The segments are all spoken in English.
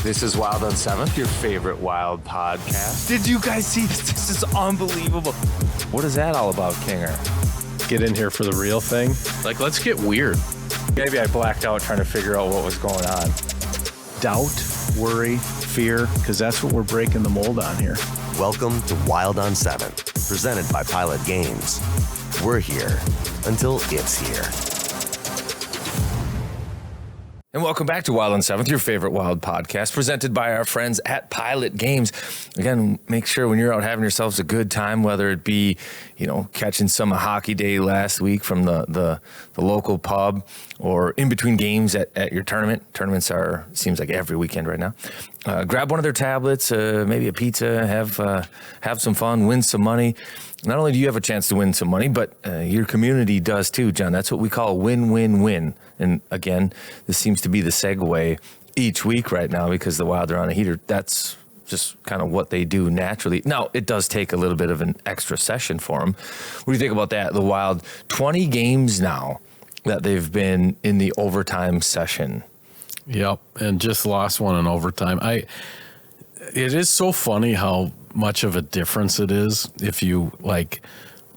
This is Wild on 7th, your favorite Wild podcast. Did you guys see this? This is unbelievable. What is that all about, Kinger? Get in here for the real thing. Like, let's get weird. Maybe I blacked out trying to figure out what was going on. Doubt, worry, fear, because that's what we're breaking the mold on here. Welcome to Wild on 7th, presented by Pilot Games. We're here until it's here. And welcome back to Wild on 7th, your favorite Wild podcast, presented by our friends at Pilot Games. Again, make sure when you're out having yourselves a good time, whether it be, catching some hockey day last week from the local pub or in between games at your tournament. Tournaments seems like every weekend right now. Grab one of their tablets, maybe a pizza, have some fun, win some money. Not only do you have a chance to win some money, but your community does too, John. That's what we call a win-win-win. And again, this seems to be the segue each week right now because the Wild are on a heater. That's just kind of what they do naturally. Now, it does take a little bit of an extra session for them. What do you think about that? The Wild, 20 games now that they've been in the overtime session. Yep, and just lost one in overtime. It is so funny how much of a difference it is if you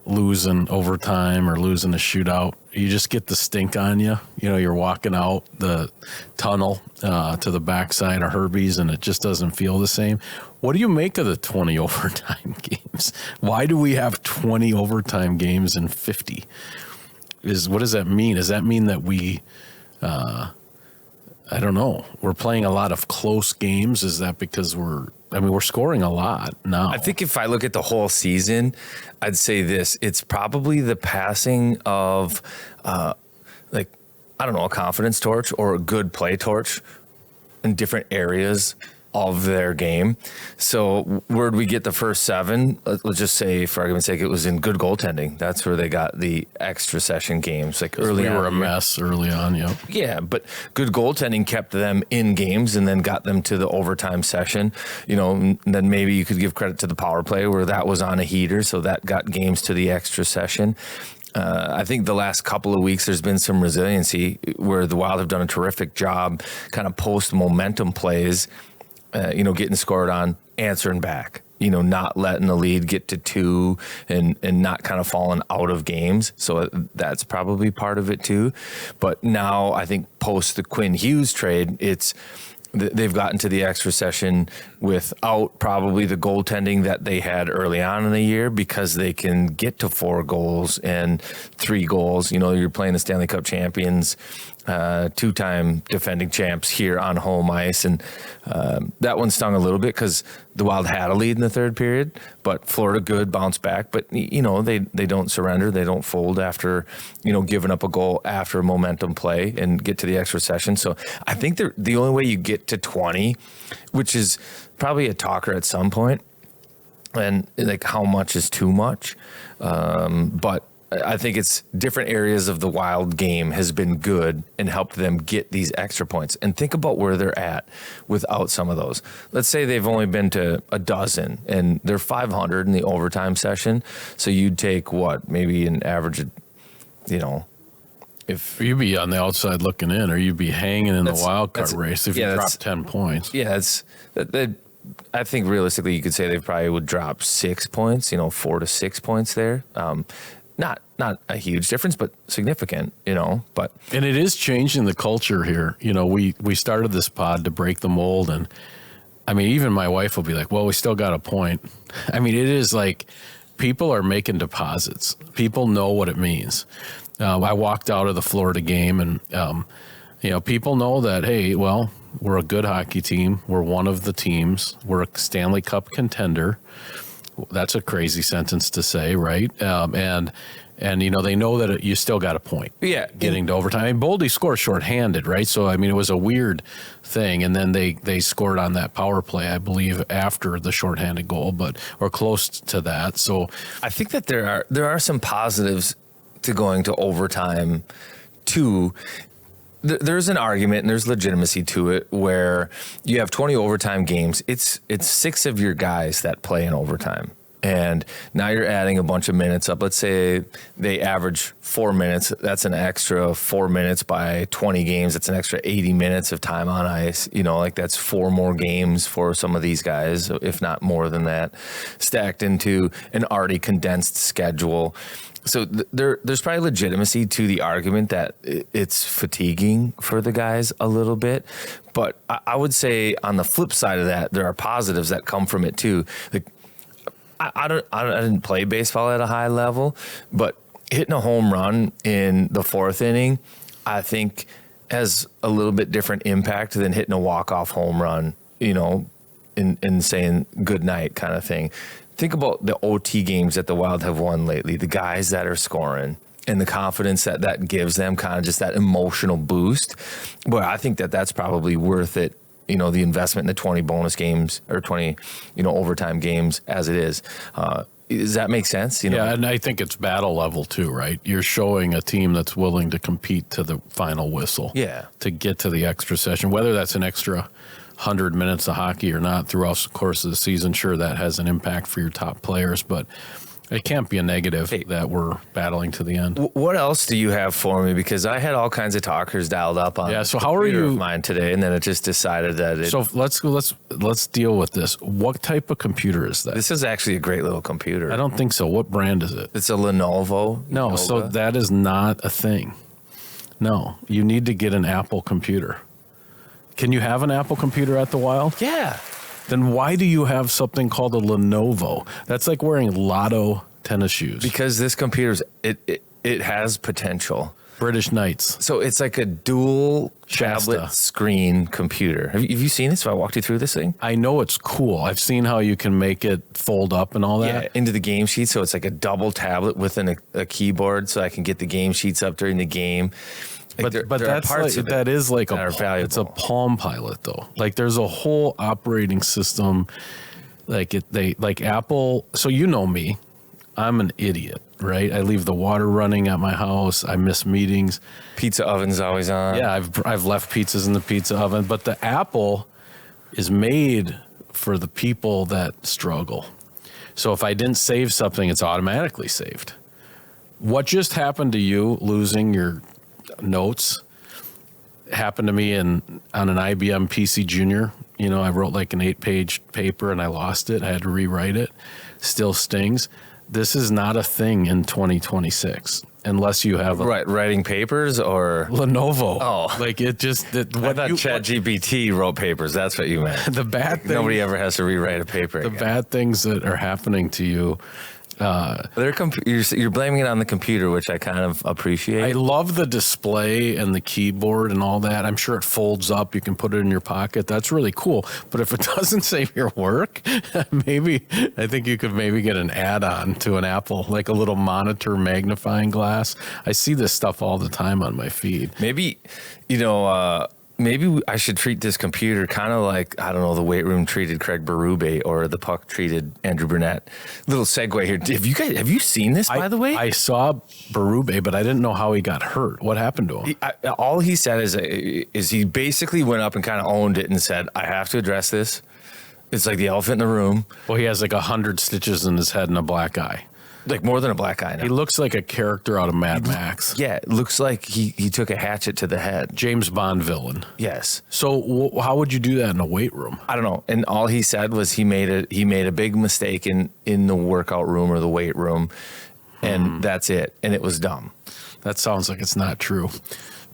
lose in overtime or lose in a shootout. You just get the stink on you. You're walking out the tunnel to the backside of Herbie's and it just doesn't feel the same. What do you make of the 20 overtime games? Why do we have 20 overtime games in 50? What does that mean? Does that mean that we I don't know. We're playing a lot of close games. Is that because we're scoring a lot now? I think if I look at the whole season, I'd say this. It's probably the passing of, a confidence torch or a good play torch in different areas of their game. So where'd we get the first 7? Let's just say, for argument's sake, it was in good goaltending. That's where they got the extra session games. Early on, we were a mess early on, yeah. Yeah, but good goaltending kept them in games and then got them to the overtime session. And then maybe you could give credit to the power play where that was on a heater, so that got games to the extra session. I think the last couple of weeks there's been some resiliency where the Wild have done a terrific job kind of post-momentum plays, getting scored on, answering back, not letting the lead get to 2 and not kind of falling out of games. So that's probably part of it too. But now I think post the Quinn Hughes trade, they've gotten to the extra session without probably the goaltending that they had early on in the year because they can get to 4 goals and 3 goals. You're playing the Stanley Cup champions, 2-time defending champs here on home ice. And that one stung a little bit because the Wild had a lead in the third period, but Florida good, bounced back. But, they don't surrender. They don't fold after, giving up a goal after a momentum play and get to the extra session. So I think the only way you get to 20, which is probably a talker at some point, and how much is too much. But I think it's different areas of the Wild game has been good and helped them get these extra points. And think about where they're at without some of those. Let's say they've only been to a dozen and they're 500 in the overtime session. So you'd take maybe an average, if you'd be on the outside looking in, or you'd be hanging in the wild card race if you drop 10 points. Yeah, I think realistically you could say they probably would drop 6 points, 4 to 6 points there. Not a huge difference, but significant, but. And it is changing the culture here. We started this pod to break the mold. And even my wife will be like, well, we still got a point. It is like people are making deposits. People know what it means. I walked out of the Florida game and, people know that, hey, well, we're a good hockey team. We're one of the teams. We're a Stanley Cup contender. That's a crazy sentence to say, right? And they know that you still got a point. Yeah, getting to overtime. Boldy scored shorthanded, right? So it was a weird thing, and then they scored on that power play, I believe, after the shorthanded goal, or close to that. So I think that there are some positives to going to overtime too. There's an argument and there's legitimacy to it where you have 20 overtime games. It's 6 of your guys that play in overtime. And now you're adding a bunch of minutes up. Let's say they average 4 minutes. That's an extra 4 minutes by 20 games. That's an extra 80 minutes of time on ice. Like that's 4 more games for some of these guys, if not more than that, stacked into an already condensed schedule. So there's probably legitimacy to the argument that it's fatiguing for the guys a little bit. But I would say on the flip side of that, there are positives that come from it too. I didn't play baseball at a high level, but hitting a home run in the 4th inning, I think has a little bit different impact than hitting a walk-off home run, in saying good night kind of thing. Think about the OT games that the Wild have won lately, the guys that are scoring and the confidence that gives them, kind of just that emotional boost. But I think that's probably worth it. The investment in the 20 bonus games or 20, overtime games as it is. Does that make sense? Yeah, and I think it's battle level too, right? You're showing a team that's willing to compete to the final whistle. Yeah. To get to the extra session, whether that's an extra 100 minutes of hockey or not throughout the course of the season. Sure, that has an impact for your top players, but it can't be a negative that we're battling to the end. What else do you have for me? Because I had all kinds of talkers dialed up on. Yeah. So how are you? Of mine today, and then it just decided that. So let's deal with this. What type of computer is that? This is actually a great little computer. I don't think so. What brand is it? It's a Lenovo. No. Nova. So that is not a thing. No, you need to get an Apple computer. Can you have an Apple computer at the Wild? Yeah. Then why do you have something called a Lenovo? That's like wearing Lotto tennis shoes. Because this computer's it has potential. British Knights. So it's like a dual tablet screen computer. Have you seen this? Have I walked you through this thing? I know it's cool. I've seen how you can make it fold up and all that. Yeah, into the game sheet. So it's like a double tablet within a keyboard, so I can get the game sheets up during the game. But that's like, that is like it's a Palm Pilot though. Like there's a whole operating system, like Apple. So you know me, I'm an idiot, right? I leave the water running at my house. I miss meetings. Pizza oven's always on. Yeah, I've left pizzas in the pizza oven. But the Apple is made for the people that struggle. So if I didn't save something, it's automatically saved. What just happened to you losing your notes happened to me on an IBM PC Junior. I wrote like an 8-page paper and I lost it. I had to rewrite it. Still stings. This is not a thing in 2026 unless you have writing papers or Lenovo. Oh, like it just I thought ChatGPT wrote papers. That's what you meant. The bad thing, nobody ever has to rewrite a paper. The bad things that are happening to you. You're blaming it on the computer, which I kind of appreciate. I love the display and the keyboard and all that. I'm sure it folds up. You can put it in your pocket. That's really cool. But if it doesn't save your work, I think you could maybe get an add-on to an Apple, like a little monitor magnifying glass. I see this stuff all the time on my feed. Maybe, maybe I should treat this computer kind of like, I don't know, the weight room treated Craig Berube or the puck treated Andrew Burnett. Little segue here. Have you seen this, by the way? I saw Berube, but I didn't know how he got hurt. What happened to him? All he said is he basically went up and kind of owned it and said, I have to address this. It's like the elephant in the room. Well, he has like 100 stitches in his head and a black eye. Like more than a black eye now. He looks like a character out of Mad Max. Yeah, it looks like he took a hatchet to the head. James Bond villain. Yes. So how would you do that in a weight room? I don't know. And all he said was he made a big mistake in the workout room or the weight room, and that's it. And it was dumb. That sounds like it's not true.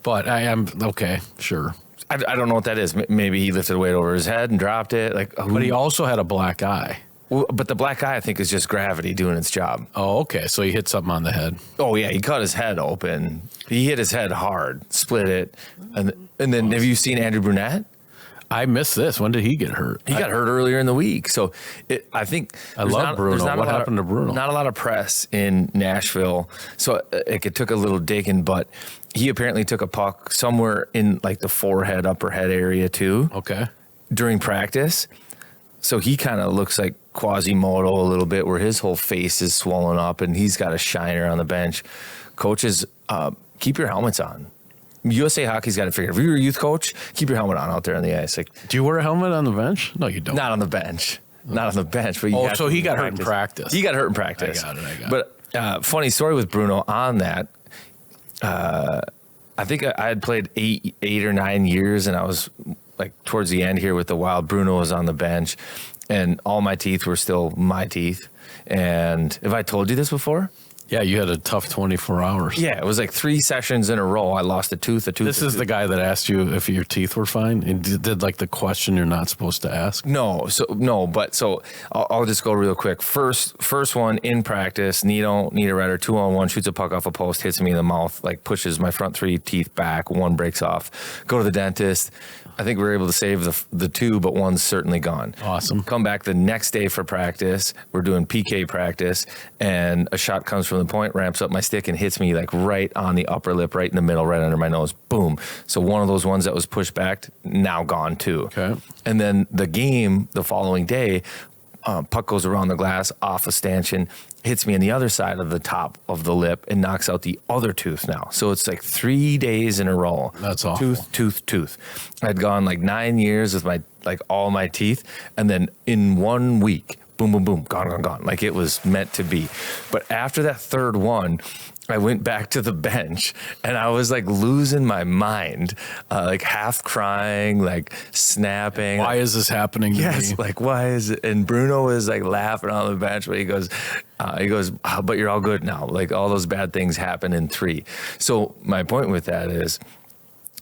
But I am okay, sure. I don't know what that is. Maybe he lifted a weight over his head and dropped it. But he also had a black eye. Well, but the black eye, I think, is just gravity doing its job. Oh, okay. So he hit something on the head. Oh, yeah. He cut his head open. He hit his head hard, split it. And then have you seen Andrew Burnett? I missed this. When did he get hurt? He got hurt earlier in the week. So I think I love Bruno. What happened to Bruno? Not a lot of press in Nashville. So it took a little digging, but he apparently took a puck somewhere in like the forehead, upper head area too. Okay. During practice. So he kind of looks like Quasimodo a little bit, where his whole face is swollen up and he's got a shiner on the bench. Coaches, keep your helmets on. USA Hockey's got it figured. If you're a youth coach, keep your helmet on out there on the ice. Like, do you wear a helmet on the bench? No, you don't. Not on the bench. not on the bench. But so he got hurt in practice. He got hurt in practice. I got it. But funny story with Bruno on that. I think I had played 8 or 9 years, and I was like towards the end here with the Wild. Bruno was on the bench, and all my teeth were still my teeth. And have I told you this before? Yeah, you had a tough 24 hours. Yeah, it was like 3 sessions in a row. I lost a tooth. This is the guy that asked you if your teeth were fine and did like the question you're not supposed to ask. No, but I'll just go real quick. First one in practice, need a redder, 2-on-1, shoots a puck off a post, hits me in the mouth, like pushes my front 3 teeth back, 1 breaks off. Go to the dentist. I think we were able to save the 2, but 1's certainly gone. Awesome. Come back the next day for practice. We're doing PK practice, and a shot comes from the point, ramps up my stick, and hits me like right on the upper lip, right in the middle, right under my nose. Boom. So one of those ones that was pushed back, now gone too. Okay. And then the game the following day, puck goes around the glass, off a stanchion, hits me on the other side of the top of the lip and knocks out the other tooth now. So it's like 3 days in a row. That's awful. Tooth. I'd gone like 9 years with all my teeth. And then in 1 week, boom, boom, boom, gone. Like it was meant to be. But after that third one, I went back to the bench and I was like losing my mind, like half crying, like snapping. Why is this happening to me? Like why is it? And Bruno was like laughing on the bench, but he goes, but you're all good now. Like all those bad things happen in 3. So my point with that is,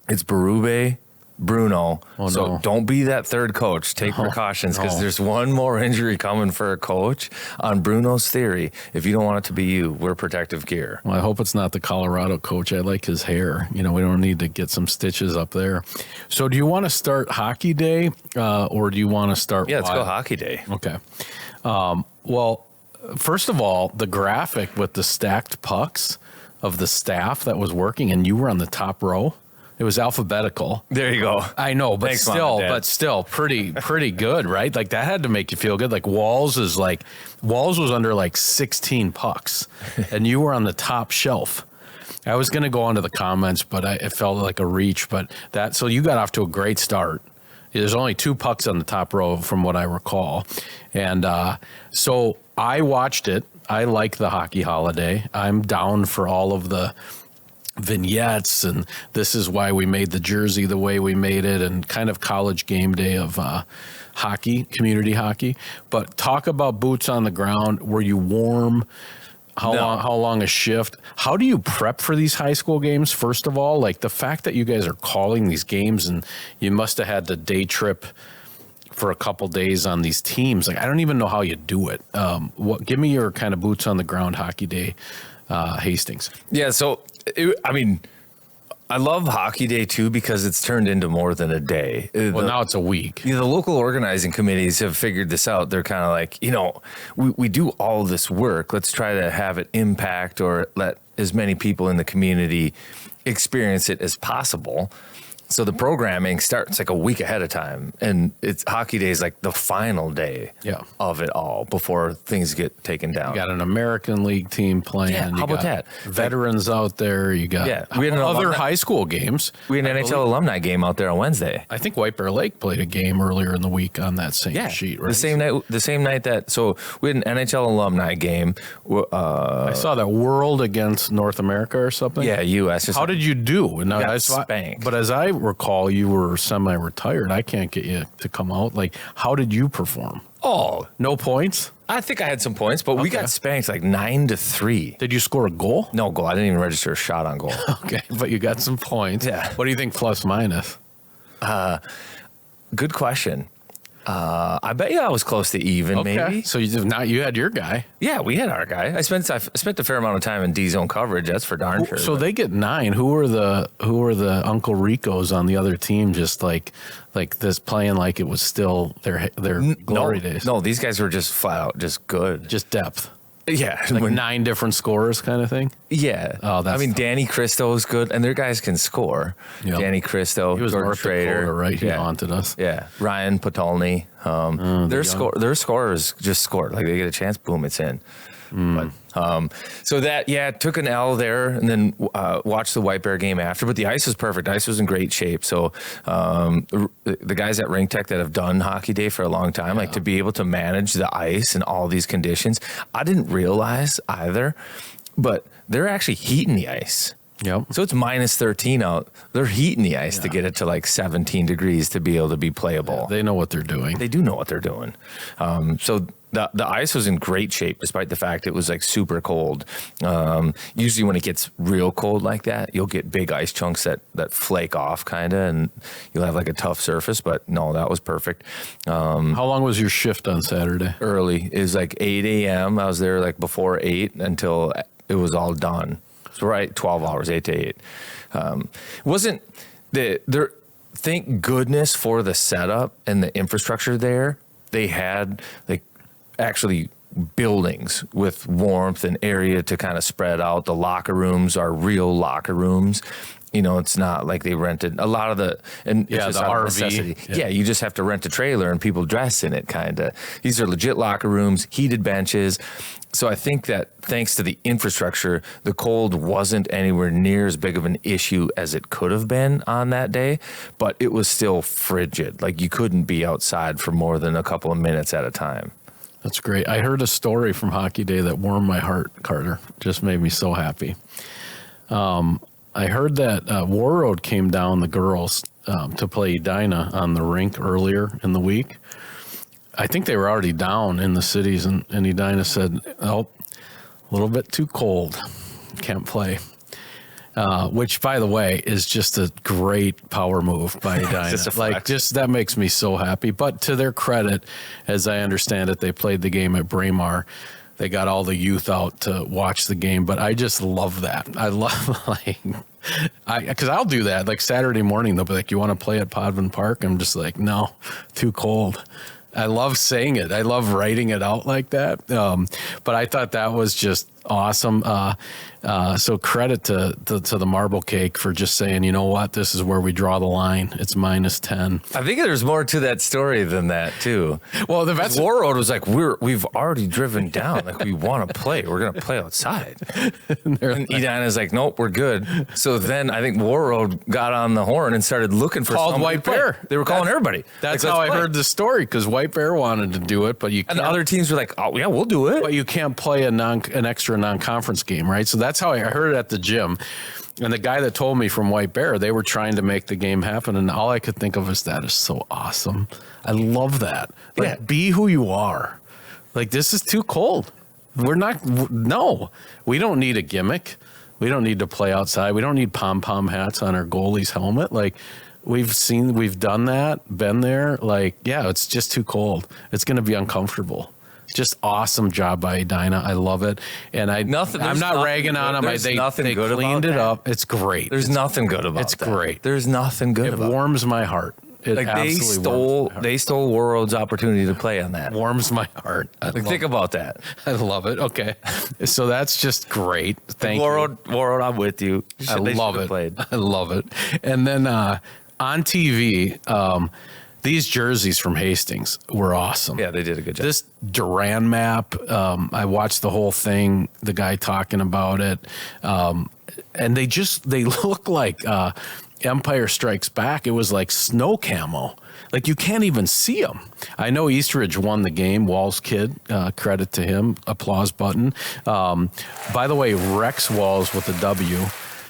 it's Berube, Bruno. So don't be that third coach. Take precautions, because there's one more injury coming for a coach. On Bruno's theory, if you don't want it to be you, wear protective gear. Well, I hope it's not the Colorado coach. I like his hair. We don't need to get some stitches up there. So do you want to start hockey day or do you want to start? Yeah, let's go hockey day. Okay. Well, first of all, the graphic with the stacked pucks of the staff that was working, and you were on the top row. It was alphabetical. There you go. I know, but Thanks, still pretty good, right? Like that had to make you feel good. Like Walls was under like 16 pucks and you were on the top shelf. I was going to go onto the comments, but it felt like a reach, so you got off to a great start. There's only 2 pucks on the top row from what I recall. And so I watched it. I like the hockey holiday. I'm down for all of the vignettes, and this is why we made the jersey the way we made it, and kind of college game day of hockey, community hockey. But talk about boots on the ground. Were you warm? How long a shift? How do you prep for these high school games? First of all, like the fact that you guys are calling these games, and you must have had to day trip for a couple days on these teams. Like I don't even know how you do it. Give me your kind of boots on the ground hockey day, Hastings. Yeah. So. I love hockey day too, because it's turned into more than a day. Now it's a week. The local organizing committees have figured this out. They're kind of like, we do all this work. Let's try to have it impact or let as many people in the community experience it as possible. So the programming starts like a week ahead of time, and it's hockey day is like the final day of it all before things get taken down. You got an American League team playing. Yeah, how about that? Veterans out there. You got we had other high school games. We had an NHL alumni game out there on Wednesday. I think White Bear Lake played a game earlier in the week on that same sheet, right? The same night that. So we had an NHL alumni game. I saw that World against North America or something. Yeah, U.S. How did you do? And I spanked. But as I recall, you were semi-retired. I can't get you to come out. Like, how did you perform? Oh, no points? I think I had some points, but we got spanked like 9-3. Did you score a goal? No goal. I didn't even register a shot on goal. Okay, but you got some points. Yeah. What do you think plus minus? Good question. I bet you I was close to even, maybe. So you had your guy. Yeah, we had our guy. I spent a fair amount of time in D zone coverage. That's for darn sure. So they get 9. Who are the Uncle Ricos on the other team? Just like this, playing like it was still their glory days. No, these guys were just flat out just good. Just depth. Yeah, like 9 different scorers kind of thing. Yeah. Oh, Danny Cristo is good, and their guys can score. Yep. Danny Cristo, he was George North Schrader, Dakota, right? He haunted us. Yeah, Ryan Potolny, Their scorers just scored. Like they get a chance, boom, it's in. But, so that, took an L there and then watched the White Bear game after. But the ice was perfect. Ice was in great shape. So the guys at Rink Tech that have done Hockey Day for a long time, like to be able to manage the ice in all these conditions, I didn't realize either, but they're actually heating the ice. Yep. So it's minus 13 out. They're heating the ice to get it to like 17 degrees to be able to be playable. Yeah, they know what they're doing. They do know what they're doing. So the ice was in great shape, despite the fact it was like super cold. Usually when it gets real cold like that, you'll get big ice chunks that flake off kind of, and you'll have like a tough surface. But no, that was perfect. How long was your shift on Saturday? Early. It was like 8 a.m. I was there like before 8 until it was all done. So right, 12 hours, 8 to 8. Wasn't there? Thank goodness for the setup and the infrastructure there. They had like actually buildings with warmth and area to kind of spread out. The locker rooms are real locker rooms. You know, it's not like they rented a lot of the RV. Yeah, you just have to rent a trailer and people dress in it kind of. These are legit locker rooms, heated benches. So I think that thanks to the infrastructure, the cold wasn't anywhere near as big of an issue as it could have been on that day, but it was still frigid. Like you couldn't be outside for more than a couple of minutes at a time. That's great. I heard a story from Hockey Day that warmed my heart, Carter. Just made me so happy. I heard that Warroad came down, the girls, to play Edina on the rink earlier in the week. I think they were already down in the cities, and Edina said, oh, a little bit too cold. Can't play. Which, by the way, is just a great power move by Edina. That makes me so happy. But to their credit, as I understand it, they played the game at Braemar. They got all the youth out to watch the game, but I just love that. I love because I'll do that. Like Saturday morning, they'll be like, "You want to play at Podvin Park?" I'm just like, "No, too cold." I love saying it. I love writing it out like that. But I thought that was just awesome. So credit to the Marble Cake for just saying, you know what, this is where we draw the line. It's minus 10. I think there's more to that story than that too. Well, the Warroad was like, we've already driven down. Like we want to play. We're going to play outside. And Edina's like, nope, we're good. So then I think Warroad got on the horn and started looking for called White Bear. They were calling everybody. That's like, how I heard the story, because White Bear wanted to do it, but you can't. And other teams were like, oh yeah, we'll do it. But you can't play an extra non-conference game, right? So that's how I heard it at the gym. And the guy that told me from White Bear, they were trying to make the game happen. And all I could think of is that is so awesome. I love that. Like, be who you are. Like, this is too cold. We don't need a gimmick. We don't need to play outside. We don't need pom-pom hats on our goalie's helmet. Like, we've done that, been there. Like, yeah, it's just too cold. It's going to be uncomfortable. Just awesome job by Edina. I love it. And I'm not ragging on them. They cleaned it up. It's great. There's nothing good about it. It's great. There's nothing good about it. It warms my heart. They stole Warroad's opportunity to play on that. Warms my heart. Think about that. I love it. Okay. So that's just great. Thank you. Warroad, I'm with you. I love it. I love it. And then on TV, these jerseys from Hastings were awesome. Yeah, they did a good job. This Duran map, I watched the whole thing, the guy talking about it. And they look like Empire Strikes Back. It was like snow camo. Like you can't even see them. I know Eastridge won the game. Walls kid, credit to him. Applause button. By the way, Rex Walls with a W.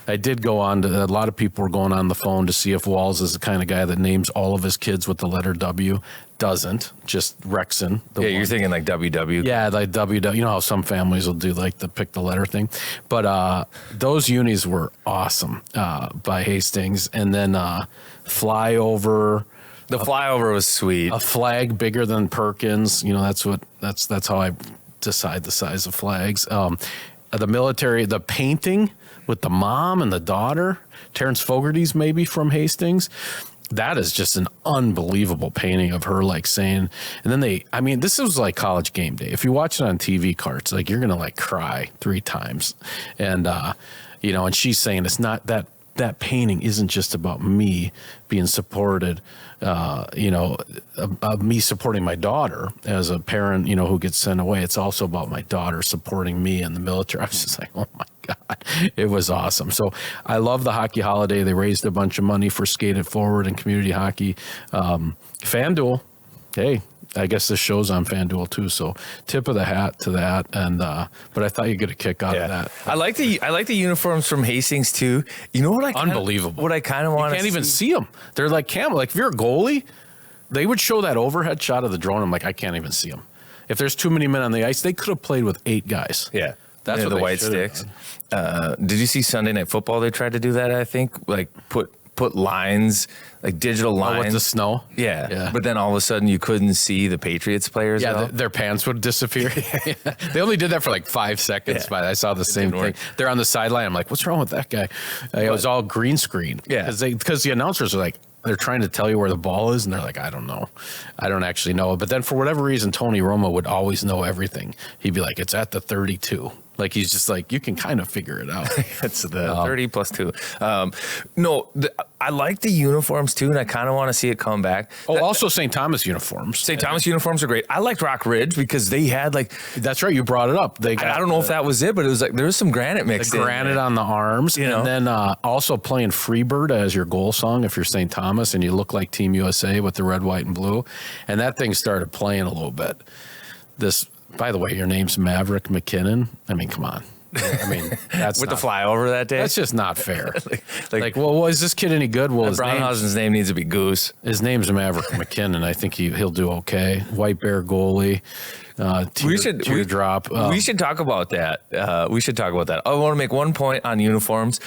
I did go on to, a lot of people were going on the phone to see if Walls is the kind of guy that names all of his kids with the letter W. Doesn't, just Rexon. You're thinking like WW. Yeah, like WW. You know how some families will do like the pick the letter thing. But those unis were awesome by Hastings. And then flyover. The flyover was sweet. A flag bigger than Perkins. You know, that's how I decide the size of flags. The military, the painting with the mom and the daughter, Terrence Fogarty's maybe from Hastings. That is just an unbelievable painting of her, like saying, and then this was like College Game Day. If you watch it on TV carts, like you're going to like cry 3 times. And, and she's saying it's not that that painting isn't just about me being supported, me supporting my daughter as a parent, who gets sent away. It's also about my daughter supporting me in the military. I was just like, oh my God, it was awesome. So I love the hockey holiday. They raised a bunch of money for Skate It Forward and community hockey. FanDuel, hey, I guess this show's on FanDuel too, so tip of the hat to that. And but I thought you'd get a kick out of that. I like the uniforms from Hastings too. You know what? Unbelievable. What I kind of want to can't even see them. They're like camel. Like if you're a goalie, they would show that overhead shot of the drone. I'm like, I can't even see them. If there's too many men on the ice, they could have played with 8 guys. Yeah. That's what the white sticks. Did you see Sunday Night Football? They tried to do that. I think like put lines, like digital lines. With the snow? Yeah. But then all of a sudden you couldn't see the Patriots players. Yeah, their pants would disappear. They only did that for like 5 seconds, but I saw the same thing. They're on the sideline. I'm like, what's wrong with that guy? It was all green screen. Yeah. Because the announcers are like, they're trying to tell you where the ball is, and they're like, I don't know. I don't actually know. But then for whatever reason, Tony Romo would always know everything. He'd be like, it's at the 32. Like, he's just like, you can kind of figure it out. It's the 30 plus 2. I like the uniforms, too, and I kind of want to see it come back. Also St. Thomas uniforms. St. Thomas uniforms are great. I liked Rock Ridge because they had, like... That's right, you brought it up. I don't know if that was it, but it was like there was some granite mixed in. Granite on the arms. And then also playing Freebird as your goal song if you're St. Thomas and you look like Team USA with the red, white, and blue. And that thing started playing a little bit. By the way, your name's Maverick McKinnon. I mean, come on. I mean, that's with the flyover that day. That's just not fair. well, is this kid any good? Well, Brownhausen's name needs to be Goose. His name's Maverick McKinnon. I think he'll do okay. White Bear goalie. Teardrop. We should talk about that. I want to make one point on uniforms.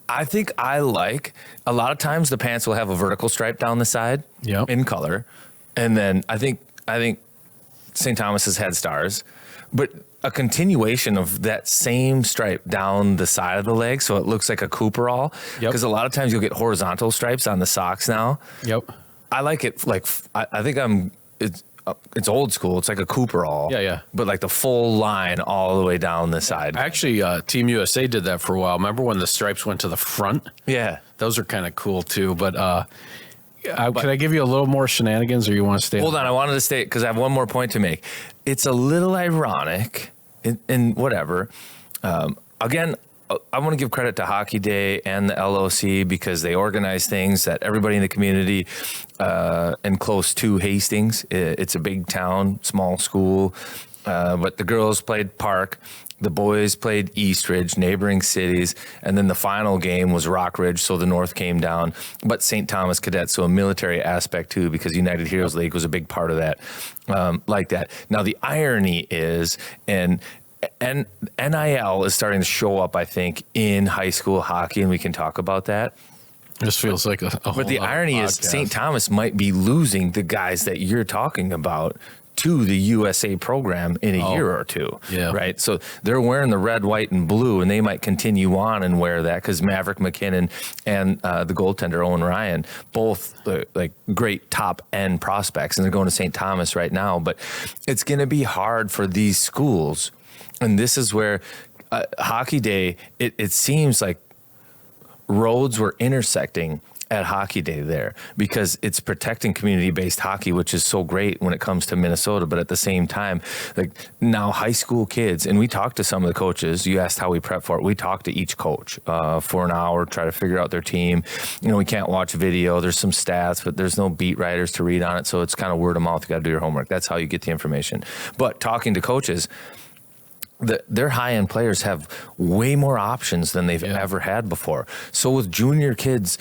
I think I like a lot of times the pants will have a vertical stripe down the side in color, and then I think St. Thomas has had stars, but a continuation of that same stripe down the side of the leg, so it looks like a Cooperall. Because a lot of times you'll get horizontal stripes on the socks now. Yep. I like it. Like I think it's old school. It's like a Cooperall. Yeah. But like the full line all the way down the side. Actually, Team USA did that for a while. Remember when the stripes went to the front? Yeah. Those are kind of cool too. But can I give you a little more shenanigans, or you want to stay? Hold on, I wanted to stay because I have one more point to make. It's a little ironic, in whatever. Again, I want to give credit to Hockey Day and the LOC because they organize things that everybody in the community and close to Hastings. It's a big town, small school, but the girls played Park. The boys played Eastridge, neighboring cities, and then the final game was Rockridge, so the North came down. But St. Thomas Cadets, so a military aspect too, because United Heroes League was a big part of that, like that. Now the irony is, and NIL is starting to show up, I think, in high school hockey, and we can talk about that. This feels like a whole But the irony is St. Thomas might be losing the guys that you're talking about to the USA program in a year or two, right? So they're wearing the red, white, and blue, and they might continue on and wear that because Maverick McKinnon and the goaltender Owen Ryan, both like great top-end prospects, and they're going to St. Thomas right now. But it's going to be hard for these schools, and this is where Hockey Day, it seems like roads were intersecting at Hockey Day there because it's protecting community-based hockey, which is so great when it comes to Minnesota. But at the same time, like now high school kids, and we talked to some of the coaches. You asked how we prep for it. We talked to each coach for an hour, try to figure out their team. You know, we can't watch video. There's some stats, but there's no beat writers to read on it. So it's kind of word of mouth. You got to do your homework. That's how you get the information. But talking to coaches, their high-end players have way more options than they've ever had before. So with junior kids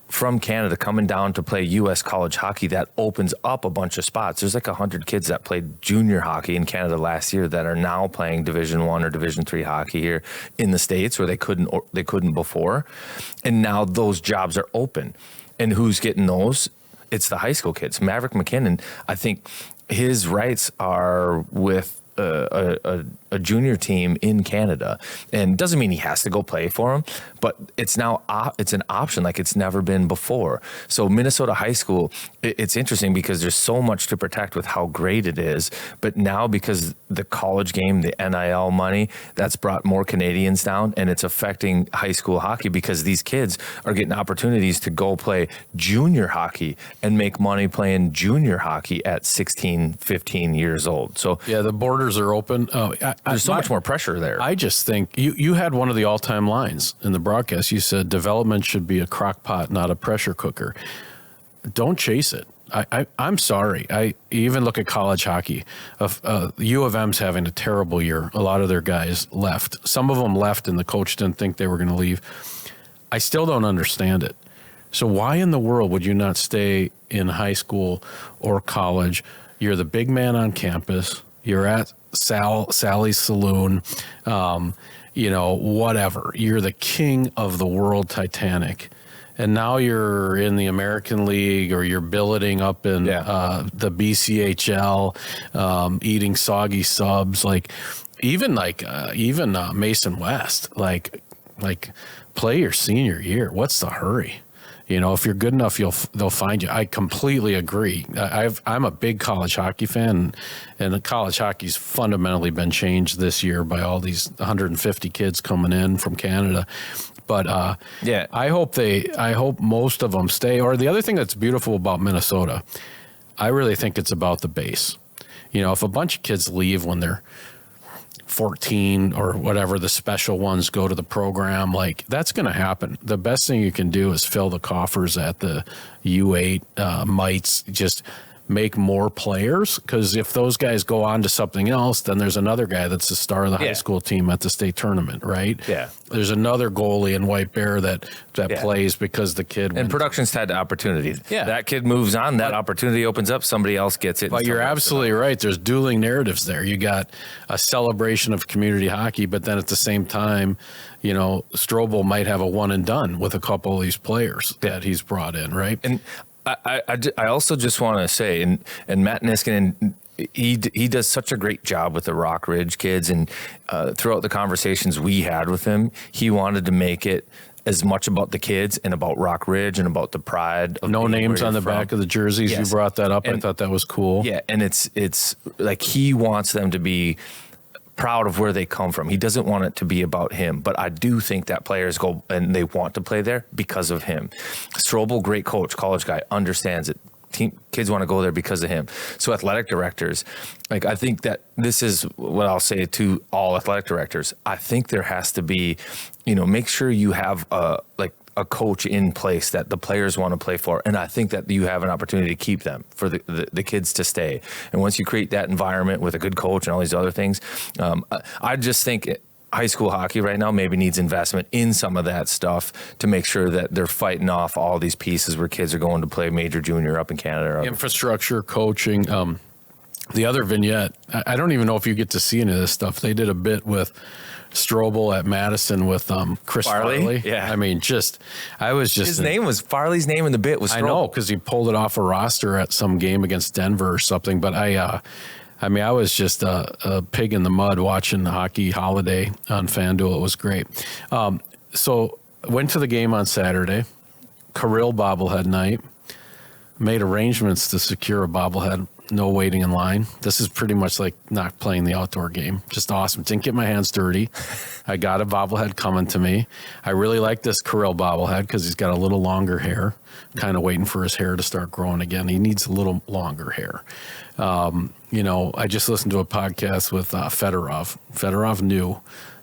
from Canada coming down to play U.S. college hockey, that opens up a bunch of spots. There's like 100 kids that played junior hockey in Canada last year that are now playing Division I or Division III hockey here in the States where they couldn't before. And now those jobs are open. And who's getting those? It's the high school kids. Maverick McKinnon, I think his rights are with a junior team in Canada, and doesn't mean he has to go play for them, but it's now it's an option like it's never been before. So Minnesota high school, it's interesting because there's so much to protect with how great it is, but now because the college game, the NIL money, that's brought more Canadians down, and it's affecting high school hockey because these kids are getting opportunities to go play junior hockey and make money playing junior hockey at 16, 15 years old. So yeah, the borders are open. there's so much more pressure there. I just think you had one of the all-time lines in the broadcast. You said development should be a crock pot, not a pressure cooker. Don't chase it. I'm sorry. I even look at college hockey. U of M's having a terrible year. A lot of their guys left. Some of them left and the coach didn't think they were going to leave. I still don't understand it. So why in the world would you not stay in high school or college? You're the big man on campus. You're at Sally's Saloon, whatever. You're the king of the world Titanic. And now you're in the American League, or you're billeting up in the BCHL, eating soggy subs. Even Mason West, play your senior year. What's the hurry? If you're good enough, they'll find you. I completely agree. I'm a big college hockey fan, and college hockey's fundamentally been changed this year by all these 150 kids coming in from Canada. But I hope most of them stay. Or the other thing that's beautiful about Minnesota, I really think it's about the base. If a bunch of kids leave when they're 14 or whatever, the special ones go to the program, that's going to happen. The best thing you can do is fill the coffers at the U8 mites, just make more players, because if those guys go on to something else, then there's another guy that's the star of the high school team at the state tournament, right? Yeah. There's another goalie in White Bear that plays because the kid and production's tied to opportunities. Yeah. That kid moves on, that opportunity opens up, somebody else gets it. But you're absolutely right. There's dueling narratives there. You got a celebration of community hockey, but then at the same time, Strobel might have a one and done with a couple of these players that he's brought in, right? And I also just want to say, and Matt Niskanen, he does such a great job with the Rock Ridge kids, and throughout the conversations we had with him, he wanted to make it as much about the kids and about Rock Ridge and about the pride of no names on the back of the jerseys. Yes. You brought that up. I thought that was cool. Yeah, and it's like he wants them to be proud of where they come from. He doesn't want it to be about him, but I do think that players go and they want to play there because of him. Strobel, great coach, college guy, understands it. Kids want to go there because of him. So athletic directors, I think that this is what I'll say to all athletic directors. I think there has to be, make sure you have a coach in place that the players want to play for. And I think that you have an opportunity to keep them, for the kids to stay. And once you create that environment with a good coach and all these other things, I just think high school hockey right now maybe needs investment in some of that stuff to make sure that they're fighting off all these pieces where kids are going to play major junior up in Canada. Infrastructure, coaching. The other vignette, I don't even know if you get to see any of this stuff. They did a bit with Strobel at Madison with Chris Farley. Yeah. His name was Farley's name in the bit was Strobel. I know, because he pulled it off a roster at some game against Denver or something. But I was just a pig in the mud watching the Hockey Holiday on FanDuel. It was great. So went to the game on Saturday, Kirill bobblehead night, made arrangements to secure a bobblehead. No waiting in line. This is pretty much like not playing the outdoor game. Just awesome. Didn't get my hands dirty. I got a bobblehead coming to me. I really like this Kirill bobblehead because he's got a little longer hair. Kind of waiting for his hair to start growing again. He needs a little longer hair. I just listened to a podcast with Fedorov. Fedorov knew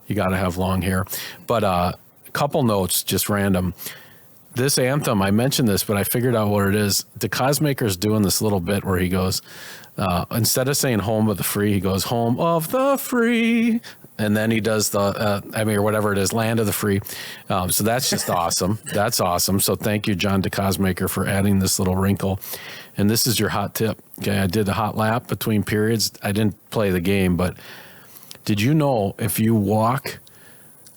you got to have long hair. But a couple notes, just random. This anthem, I mentioned this, but I figured out what it is. The Cosmaker's doing this little bit where he goes, instead of saying home of the free, he goes home of the free. And then he does or whatever it is, land of the free. So that's just awesome. That's awesome. So thank you, John DeCosmaker, for adding this little wrinkle. And this is your hot tip. Okay, I did the hot lap between periods. I didn't play the game, but did you know if you walk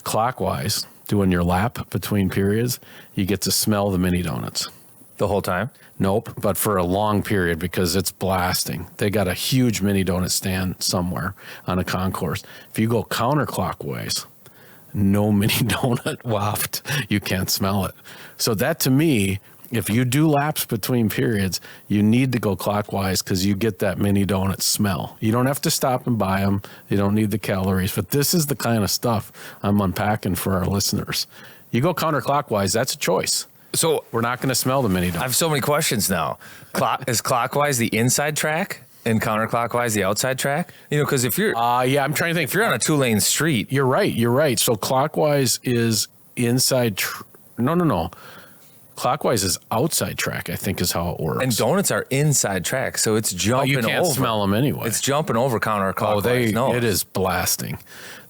clockwise, doing your lap between periods, you get to smell the mini donuts. The whole time? Nope, but for a long period because it's blasting. They got a huge mini donut stand somewhere on a concourse. If you go counterclockwise, no mini donut waft. You can't smell it. So that to me, if you do laps between periods, you need to go clockwise because you get that mini donut smell. You don't have to stop and buy them. You don't need the calories. But this is the kind of stuff I'm unpacking for our listeners. You go counterclockwise, that's a choice. So we're not going to smell the mini donut. I have so many questions now. Is clockwise the inside track and counterclockwise the outside track? You know, because if you're I'm trying to think. If you're on a 2-lane street, you're right. So clockwise is inside. No. Clockwise is outside track, I think, is how it works. And donuts are inside track, so it's jumping over. You can't smell them anyway. It's jumping over counterclockwise. It is blasting.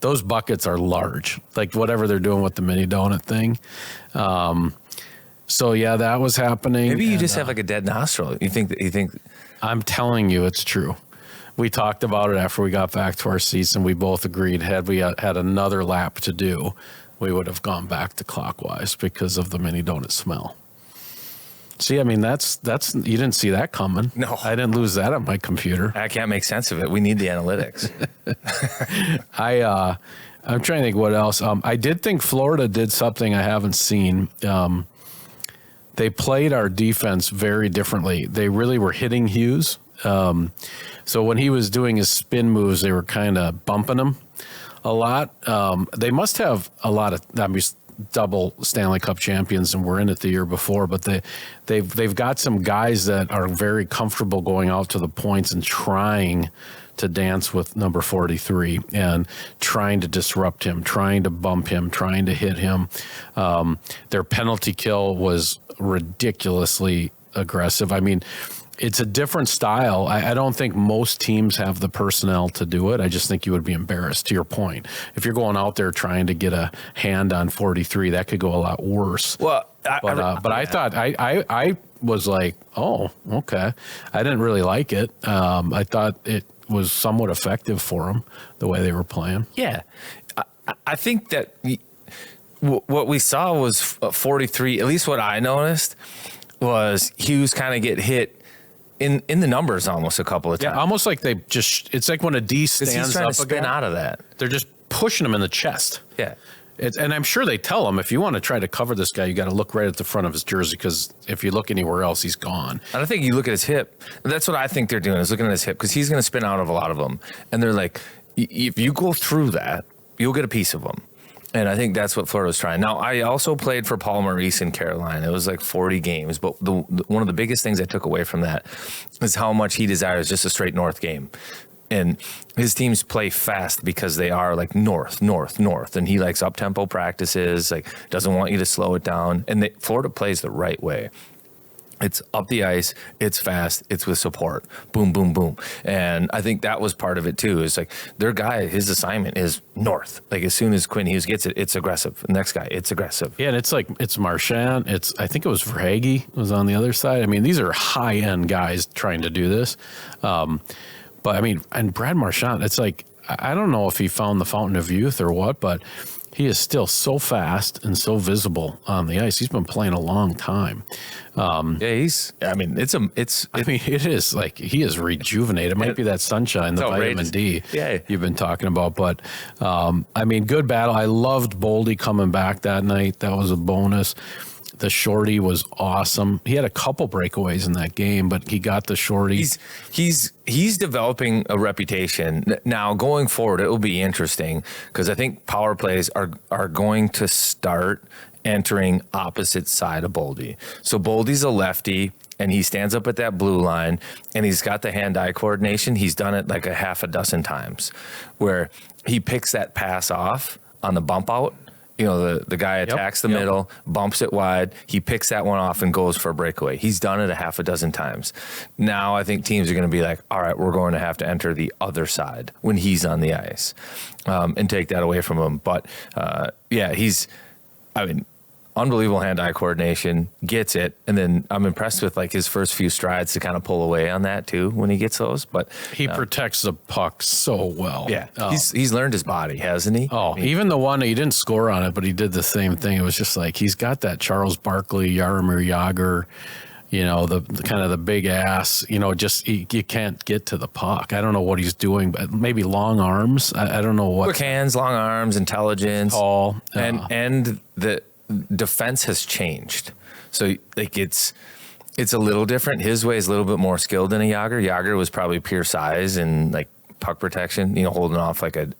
Those buckets are large, like whatever they're doing with the mini donut thing. So yeah, that was happening. Maybe you just have like a dead nostril. You think? I'm telling you, it's true. We talked about it after we got back to our seats, and we both agreed. Had we had another lap to do, we would have gone back to clockwise because of the mini donut smell. See, I mean, that's you didn't see that coming. No, I didn't lose that on my computer. I can't make sense of it. We need the analytics. I'm trying to think what else. I did think Florida did something I haven't seen. They played our defense very differently. They really were hitting Hughes. So when he was doing his spin moves, they were kind of bumping him a lot. They must have a lot of double Stanley Cup champions and were in it the year before, but they've got some guys that are very comfortable going out to the points and trying to dance with number 43 and trying to disrupt him, trying to bump him, trying to hit him. Their penalty kill was ridiculously aggressive. I mean, it's a different style. I don't think most teams have the personnel to do it. I just think you would be embarrassed, to your point. If you're going out there trying to get a hand on 43, that could go a lot worse. Well, I thought I was like, oh, okay. I didn't really like it. I thought it was somewhat effective for them, the way they were playing. Yeah. I think that what we saw was 43, at least what I noticed, was Hughes kind of get hit in the numbers almost a couple of times. Yeah, almost like they just, it's like when a D stands he's trying up to spin out of that. They're just pushing him in the chest. Yeah. And I'm sure they tell him, if you want to try to cover this guy, you got to look right at the front of his jersey, because if you look anywhere else, he's gone. And I think you look at his hip. That's what I think they're doing, is looking at his hip, because he's going to spin out of a lot of them. And they're like, if you go through that, you'll get a piece of them. And I think that's what Florida was trying. Now, I also played for Paul Maurice in Carolina. It was like 40 games. But one of the biggest things I took away from that is how much he desires just a straight north game. And his teams play fast because they are like north. And he likes up-tempo practices, like doesn't want you to slow it down. And Florida plays the right way. It's up the ice, it's fast, it's with support. Boom, boom, boom. And I think that was part of it too. Is like their guy, his assignment is north. Like as soon as Quinn Hughes gets it, it's aggressive. Next guy, it's aggressive. Yeah, and it's like, it's Marchand. I think it was Verhaeghe was on the other side. I mean, these are high-end guys trying to do this. But I mean, and Brad Marchand, it's like, I don't know if he found the fountain of youth or what, but he is still so fast and so visible on the ice. He's been playing a long time. Yeah, it is like he is rejuvenated. It might be that sunshine, the vitamin D you've been talking about. But, I mean, good battle. I loved Boldy coming back that night. That was a bonus. The shorty was awesome. He had a couple breakaways in that game, but he got the shorty. He's developing a reputation. Now, going forward, it will be interesting because I think power plays are going to start entering opposite side of Boldy. So Boldy's a lefty, and he stands up at that blue line, and he's got the hand-eye coordination. He's done it like a half a dozen times where he picks that pass off on the bump out. You know, the guy attacks the middle, bumps it wide. He picks that one off and goes for a breakaway. He's done it a half a dozen times. Now I think teams are going to be like, all right, we're going to have to enter the other side when he's on the ice and take that away from him. But, unbelievable hand-eye coordination, gets it, and then I'm impressed with like his first few strides to kind of pull away on that too when he gets those. But he protects the puck so well. Yeah, he's learned his body, hasn't he? Oh, even the one he didn't score on it, but he did the same thing. It was just like he's got that Charles Barkley, Jaromir Jagr the kind of the big ass, just you can't get to the puck. I don't know what he's doing, but maybe long arms. I don't know what. Quick hands, long arms, intelligence. Tall. And the defense has changed. So like it's a little different. His way is a little bit more skilled than a Jágr. Jágr was probably pure size and like puck protection, holding off like a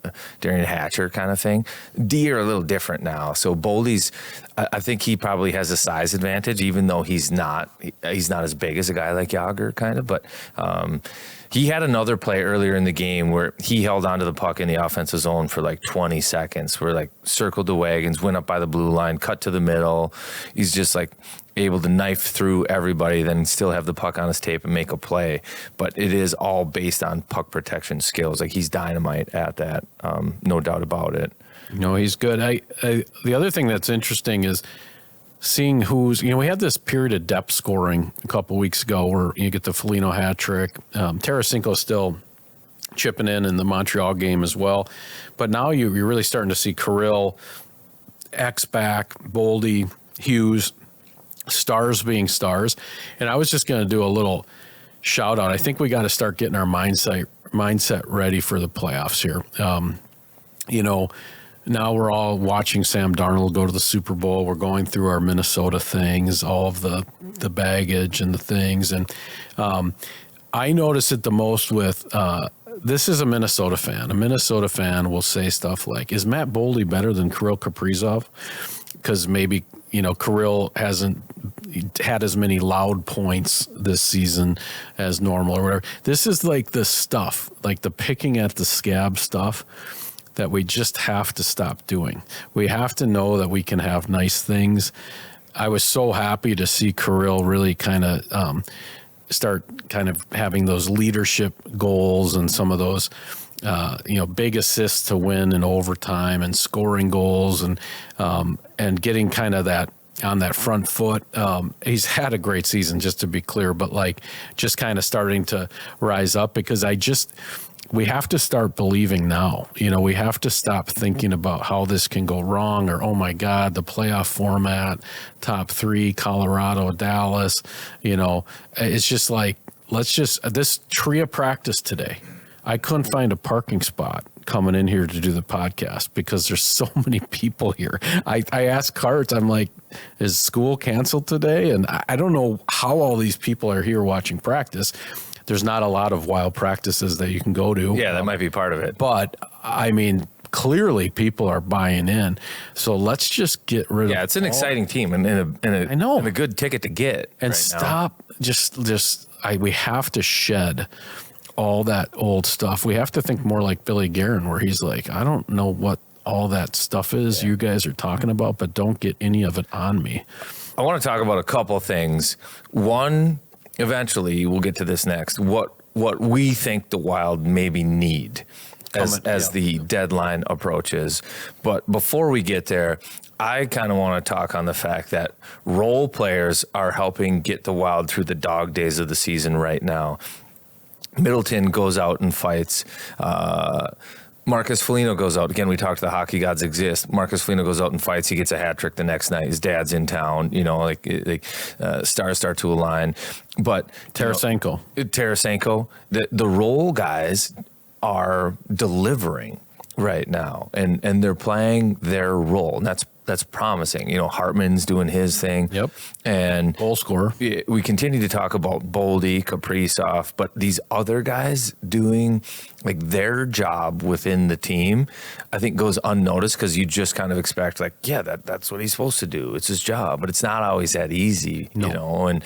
Darian Hatcher kind of thing. D are a little different now. So Boldy's, I think he probably has a size advantage, even though he's not as big as a guy like Jágr kind of, but he had another play earlier in the game where he held onto the puck in the offensive zone for like 20 seconds, where like circled the wagons, went up by the blue line, cut to the middle. He's just like able to knife through everybody, then still have the puck on his tape and make a play. But it is all based on puck protection skills. Like he's dynamite at that, no doubt about it. He's good. The other thing that's interesting is seeing who's, we had this period of depth scoring a couple weeks ago where you get the Foligno hat trick. Tarasenko's still chipping in the Montreal game as well. But now you're really starting to see Kirill, X-Back, Boldy, Hughes, stars being stars. And I was just going to do a little shout out. I think we got to start getting our mindset ready for the playoffs here. Now we're all watching Sam Darnold go to the Super Bowl. We're going through our Minnesota things, all of the baggage and the things. And I notice it the most with this is a Minnesota fan. A Minnesota fan will say stuff like, is Matt Boldy better than Kirill Kaprizov? Because maybe, Kirill hasn't had as many loud points this season as normal or whatever. This is like the stuff, like the picking at the scab stuff that we just have to stop doing. We have to know that we can have nice things. I was so happy to see Kirill really kind of start kind of having those leadership goals and some of those, big assists to win in overtime and scoring goals and getting kind of that on that front foot. He's had a great season, just to be clear, but like just kind of starting to rise up because we have to start believing now. We have to stop thinking about how this can go wrong or, oh my God, the playoff format, top three, Colorado, Dallas, it's just like, this TRIA practice today. I couldn't find a parking spot coming in here to do the podcast because there's so many people here. I asked Cart, I'm like, is school canceled today? And I don't know how all these people are here watching practice. There's not a lot of wild practices that you can go to. Yeah, that might be part of it. But I mean, clearly people are buying in. So let's just get rid of. Yeah, it's an exciting team and a good ticket to get. And right stop. Now. We have to shed all that old stuff. We have to think more like Billy Guerin, where he's like, I don't know what all that stuff is you guys are talking about, but don't get any of it on me. I want to talk about a couple things. One, eventually, we'll get to this next, what we think the Wild maybe need as the deadline approaches. But before we get there, I kind of want to talk on the fact that role players are helping get the Wild through the dog days of the season right now. Middleton goes out and fights. Marcus Foligno goes out. Again, we talked the hockey gods exist. Marcus Foligno goes out and fights. He gets a hat trick the next night. His dad's in town. Stars start to align. But Tarasenko, the role guys are delivering right now, and they're playing their role, and that's promising. Hartman's doing his thing. Yep. And goal scorer. We continue to talk about Boldy, Kaprizov, but these other guys doing like their job within the team, I think goes unnoticed because you just kind of expect that's what he's supposed to do. It's his job, but it's not always that easy, and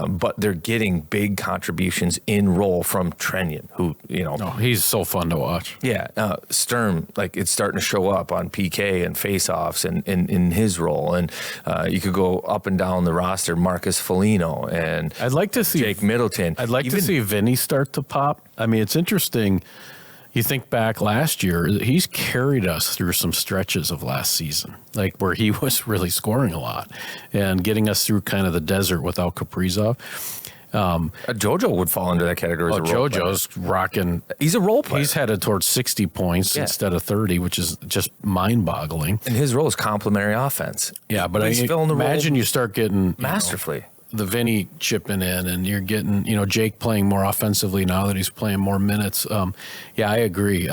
but they're getting big contributions in role from Trenyan, who, he's so fun to watch. Yeah. Sturm, it's starting to show up on PK and faceoffs and in his role. And you could go up and down the roster, Marcus Foligno and I'd like to see Jake Middleton. I'd like to see Vinny start to pop. I mean, it's interesting. You think back last year, he's carried us through some stretches of last season, where he was really scoring a lot and getting us through kind of the desert without Kaprizov. JoJo would fall into that category. JoJo's rocking. He's a role player. He's headed towards 60 points instead of 30, which is just mind-boggling. And his role is complementary offense. Yeah, but imagine you start getting masterfully. the Vinny chipping in, and you're getting, Jake playing more offensively now that he's playing more minutes. Yeah, I agree.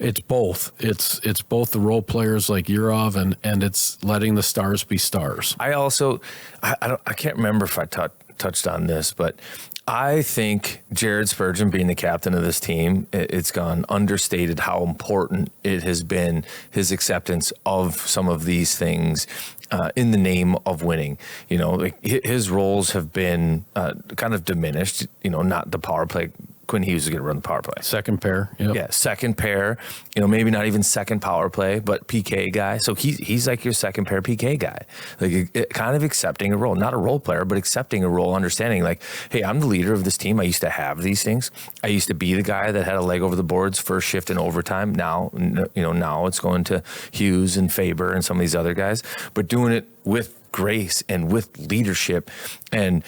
It's both. It's both the role players like Yurov and it's letting the stars be stars. I also, I can't remember if I touched on this, but I think Jared Spurgeon being the captain of this team, it's gone understated how important it has been, his acceptance of some of these things in the name of winning. Like his roles have been kind of diminished, not the power play. Quinn Hughes is going to run the power play. Second pair. Yep. Yeah, second pair. Maybe not even second power play, but PK guy. So he's like your second pair PK guy. Like kind of accepting a role, not a role player, but accepting a role, understanding like, hey, I'm the leader of this team. I used to have these things. I used to be the guy that had a leg over the boards first shift in overtime. Now, now it's going to Hughes and Faber and some of these other guys, but doing it with grace and with leadership and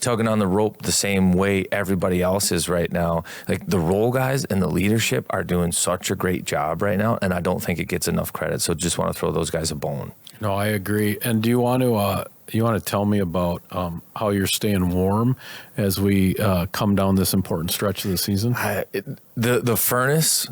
tugging on the rope the same way everybody else is right now. Like the role guys and the leadership are doing such a great job right now, and I don't think it gets enough credit. So just want to throw those guys a bone. No, I agree. And do you want to tell me about how you're staying warm as we come down this important stretch of the season? The furnace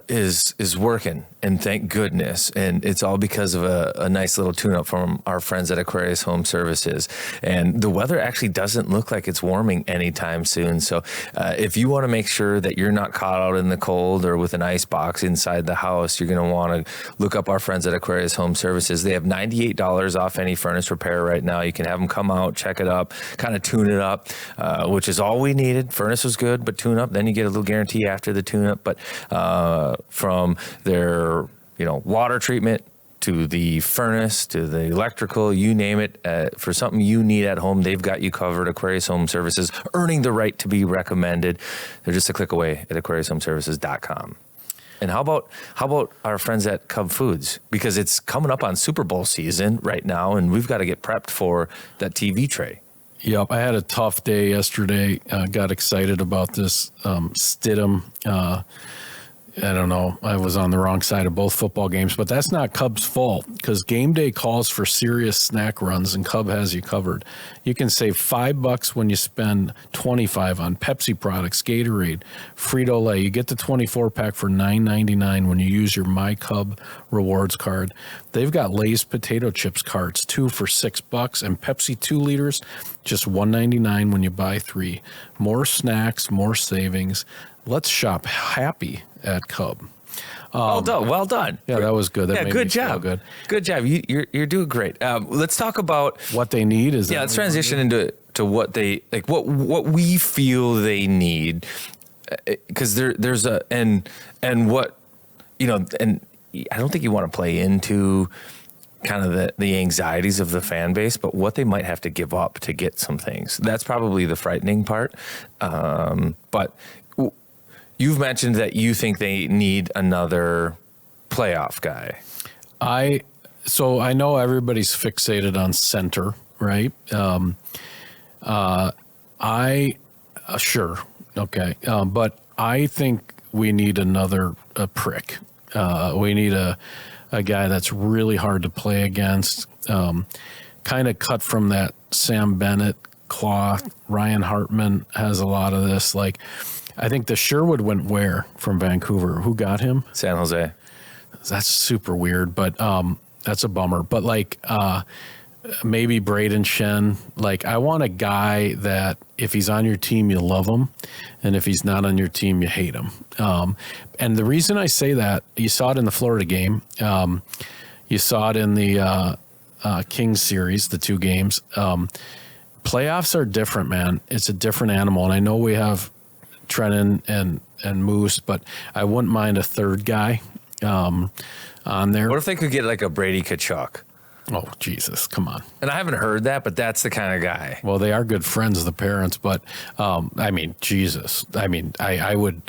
is working, and thank goodness. And it's all because of a nice little tune-up from our friends at Aquarius Home Services. And the weather actually doesn't look like it's warming anytime soon. So if you want to make sure that you're not caught out in the cold or with an ice box inside the house, you're going to want to look up our friends at Aquarius Home Services. They have $98 off any furnace repair right now. You can have them come out, check it up, kind of tune it up, which is all we needed. Furnace was good, but tune up, then you get a little guarantee after the tune up. But from their water treatment to the furnace to the electrical, you name it, for something you need at home, they've got you covered. Aquarius Home Services, earning the right to be recommended. They're just a click away at aquariushomeservices.com. And how about our friends at Cub Foods? Because it's coming up on Super Bowl season right now, and we've got to get prepped for that TV tray. Yep, I had a tough day yesterday. Got excited about this Stidham. I don't know. I was on the wrong side of both football games, but that's not Cub's fault because game day calls for serious snack runs, and Cub has you covered. You can save $5 when you spend $25 on Pepsi products, Gatorade, Frito-Lay. You get the 24-pack for $9.99 when you use your My Cub rewards card. They've got Lay's potato chips carts, 2 for $6, and Pepsi 2 liters, just $1.99 when you buy 3. More snacks, more savings. Let's shop happy at Cub. Well done. Yeah, that was good. That made good job. Good job. You're doing great. Let's talk about what they need. Let's transition into what they like. What we feel they need, because there's a and what and I don't think you want to play into kind of the anxieties of the fan base, but what they might have to give up to get some things. That's probably the frightening part. But you've mentioned that you think they need another playoff guy. So I know everybody's fixated on center, right? Sure. Okay. But I think we need another prick. We need a guy that's really hard to play against, kind of cut from that Sam Bennett cloth. Ryan Hartman has a lot of this. Like, I think the Sherwood went where from Vancouver? Who got him? San Jose. That's super weird, but that's a bummer. But maybe Braden Shen. Like, I want a guy that if he's on your team, you love him, and if he's not on your team, you hate him. And the reason I say that, you saw it in the Florida game. You saw it in the Kings series, the 2 games. Playoffs are different, man. It's a different animal, and I know we have Trennan and Moose, but I wouldn't mind a third guy on there. What if they could get like a Brady Tkachuk? Oh, Jesus, come on. And I haven't heard that, but that's the kind of guy. Well, they are good friends, the parents, but Jesus. I would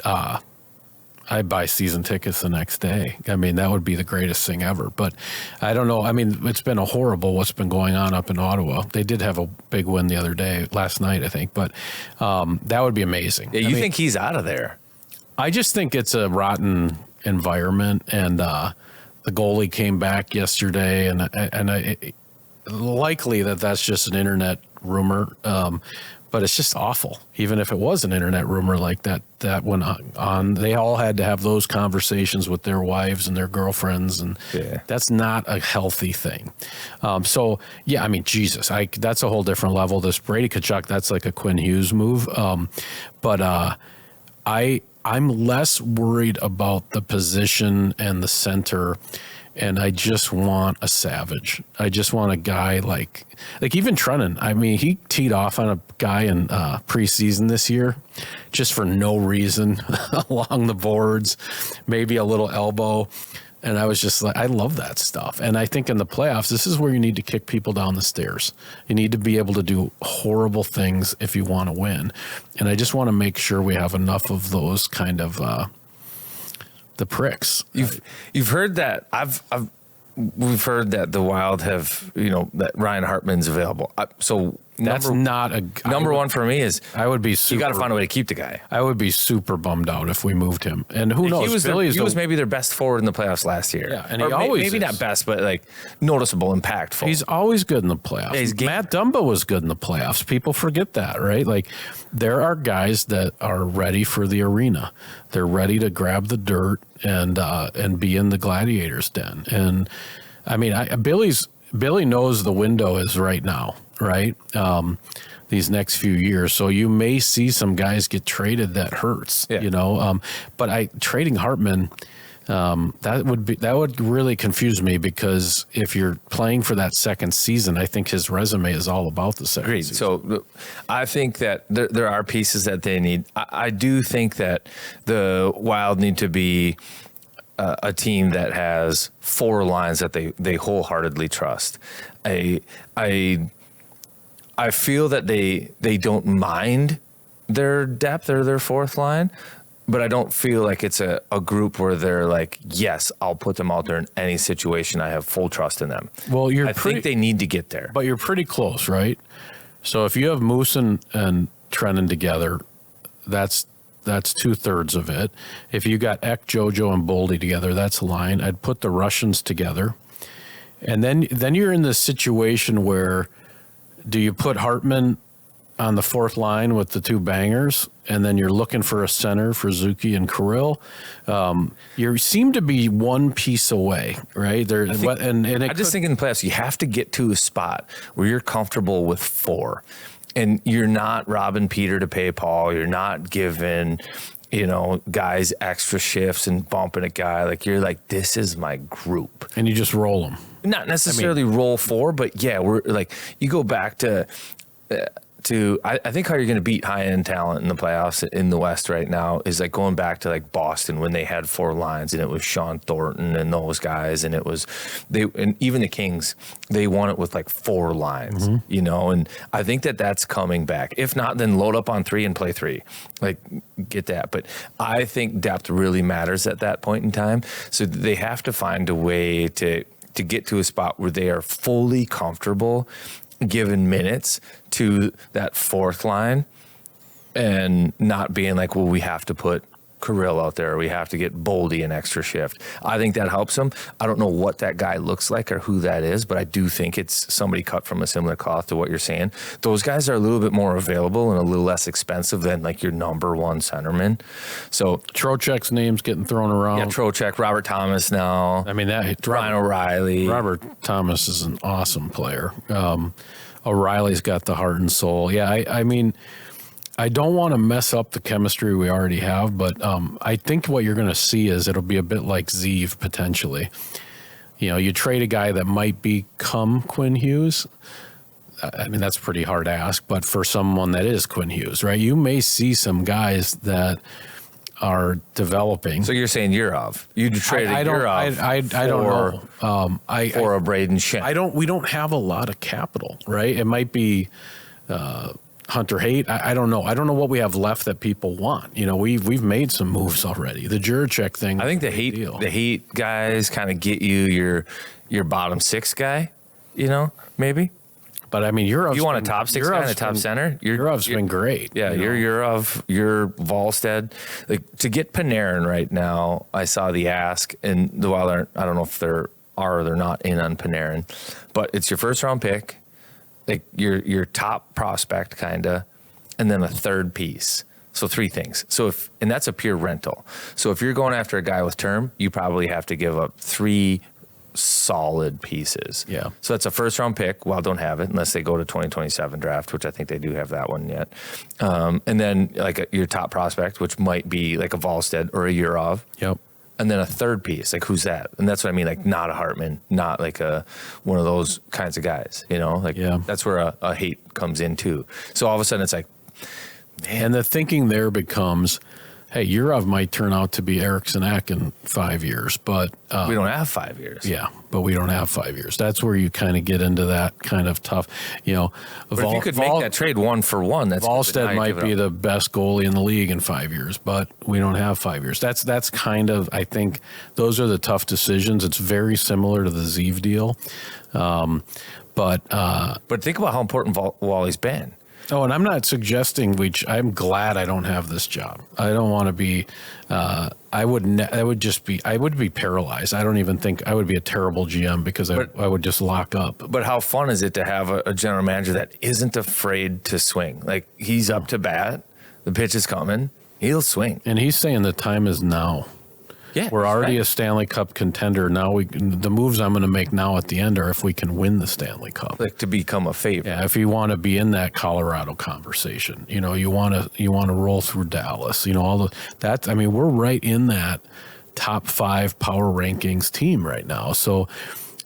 I'd buy season tickets the next day. That would be the greatest thing ever. But I don't know. It's been a horrible what's been going on up in Ottawa. They did have a big win the other day, last night, I think. But that would be amazing. Yeah, you think he's out of there? I just think it's a rotten environment, and the goalie came back yesterday, and likely that's just an internet rumor. But it's just awful. Even if it was an internet rumor like that went on, they all had to have those conversations with their wives and their girlfriends, and that's not a healthy thing. So yeah, I mean, Jesus, that's a whole different level. This Brady Tkachuk, that's like a Quinn Hughes move. But I'm less worried about the position and the center. And I just want a savage. I just want a guy like even Trennan. I mean, he teed off on a guy in preseason this year just for no reason along the boards, maybe a little elbow. And I was just like, I love that stuff. And I think in the playoffs, this is where you need to kick people down the stairs. You need to be able to do horrible things if you want to win. And I just want to make sure we have enough of those kind of the pricks. You've heard that we've heard that the Wild have, that Ryan Hartman's available. So that's not a number one for me is I would be super, you got to find a way to keep the guy. I would be super bummed out if we moved him. And who knows? He was maybe their best forward in the playoffs last year. Yeah, and he always maybe not best, but like noticeable, impactful. He's always good in the playoffs. Matt Dumba was good in the playoffs. People forget that, right? Like there are guys that are ready for the arena. They're ready to grab the dirt and be in the gladiators den. And I mean, Billy knows the window is right now, right? These next few years. So you may see some guys get traded that hurts, but trading Hartman, that would really confuse me, because if you're playing for that second season, I think his resume is all about the second season. So I think that there are pieces that they need. I do think that the Wild need to be a team that has four lines that they wholeheartedly trust. I feel that they don't mind their depth or their fourth line, but I don't feel like it's a group where they're like, yes, I'll put them out there in any situation. I have full trust in them. Well, I think they need to get there. But you're pretty close, right? So if you have Moose and Trennan together, that's 2/3 of it. If you got Ek, Jojo, and Boldy together, that's a line. I'd put the Russians together. And then you're in this situation where, do you put Hartman on the fourth line with the two bangers, and then you're looking for a center for Zuki and Kirill? You seem to be one piece away, right? I just think in the playoffs, you have to get to a spot where you're comfortable with four, and you're not robbing Peter to pay Paul. You're not giving, guys extra shifts and bumping a guy. Like, you're like, this is my group. And you just roll them. Not necessarily roll four, but yeah, we're like, you go back to I think how you're going to beat high end talent in the playoffs in the West right now is like going back to like Boston when they had four lines and it was Sean Thornton and those guys, and it was and even the Kings, they won it with like four lines, and I think that's coming back. If not, then load up on three and play three, like get that. But I think depth really matters at that point in time, so they have to find a way to get to a spot where they are fully comfortable given minutes to that fourth line and not being like, well, we have to put Kirill out there, we have to get Boldy an extra shift. I think that helps them. I don't know what that guy looks like or who that is, but I do think it's somebody cut from a similar cloth to what you're saying. Those guys are a little bit more available and a little less expensive than like your number one centerman. So Trocheck's name's getting thrown around. Yeah, Trocheck, Robert Thomas now. I mean, Ryan O'Reilly. Robert Thomas is an awesome player. O'Reilly's got the heart and soul. Yeah, I mean, I don't want to mess up the chemistry we already have, but I think what you're going to see is it'll be a bit like Zeev potentially. You trade a guy that might become Quinn Hughes. I mean, that's pretty hard to ask, but for someone that is Quinn Hughes, right? You may see some guys that are developing. So you're saying Yurov? You'd trade Yurov? I don't know. For a Braden Shen. We don't have a lot of capital, right? It might be Hunter Haight. I don't know. I don't know what we have left that people want. We've made some moves already. The Juracek thing. I think the Haight guys kind of get you your bottom six guy. Maybe. But I mean, you want a top six guy and a top center? Yurov's been great. Yeah, you're Yurov, you're Volstead. Like, to get Panarin right now, I saw the ask, and the Wild I don't know if they're not in on Panarin, but it's your first round pick. like your top prospect kind of, and then a third piece. So 3 things. And that's a pure rental. So if you're going after a guy with term, you probably have to give up 3 solid pieces. Yeah. So that's a first round pick. Well, don't have it unless they go to 2027 draft, which I think they do have that one yet. And then like your top prospect, which might be like a Volstead or a Urov. Yep. And then a third piece, like who's that? And that's what I mean, like not a Hartman, not like one of those kinds of guys, like that's where a hate comes in too. So all of a sudden it's like, man. And the thinking there becomes, hey, Urov might turn out to be Eriksson Ek in 5 years, but we don't have 5 years. Yeah, but we don't have 5 years. That's where you kind of get into that kind of tough, But if you could make that trade 1-for-1, that's Volstead might be the best goalie in the league in 5 years, but we don't have 5 years. That's kind of, I think, those are the tough decisions. It's very similar to the Zeev deal, but think about how important Wally's been. Oh, and I'm not suggesting I'm glad I don't have this job. I don't want to be. I would be paralyzed. I don't even think I would be a terrible GM because I would just lock up. But how fun is it to have a general manager that isn't afraid to swing? Like he's up to bat, the pitch is coming, he'll swing. And he's saying the time is now. Yeah, we're already a Stanley Cup contender. Now the moves I'm going to make now at the end are if we can win the Stanley Cup, like to become a favorite. Yeah, if you want to be in that Colorado conversation, you want to roll through Dallas. All that. I mean, we're right in that top 5 power rankings team right now. So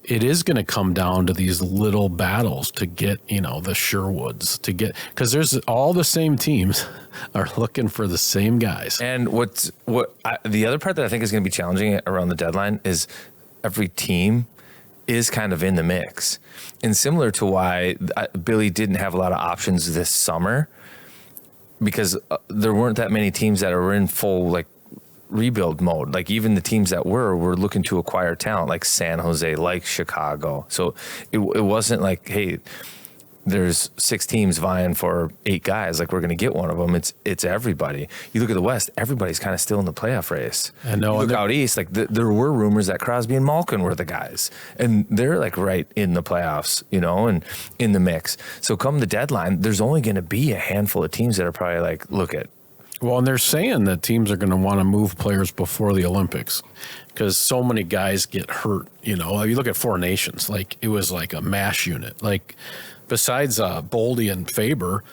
it is going to come down to these little battles to get, the Sherwoods because there's all the same teams are looking for the same guys. And the other part that I think is going to be challenging around the deadline is every team is kind of in the mix. And similar to why Billy didn't have a lot of options this summer, because there weren't that many teams that are in full like rebuild mode. Like even the teams that were looking to acquire talent, like San Jose, like Chicago. So it wasn't like, hey, there's 6 teams vying for 8 guys. Like we're going to get one of them. It's everybody. You look at the West, everybody's kind of still in the playoff race. I know. You look out East, like there were rumors that Crosby and Malkin were the guys, and they're like right in the playoffs, and in the mix. So come the deadline, there's only going to be a handful of teams that are probably like, look at. Well, and they're saying that teams are going to want to move players before the Olympics because so many guys get hurt. You look at 4 Nations, like it was like a mash unit. Like besides Boldy and Faber.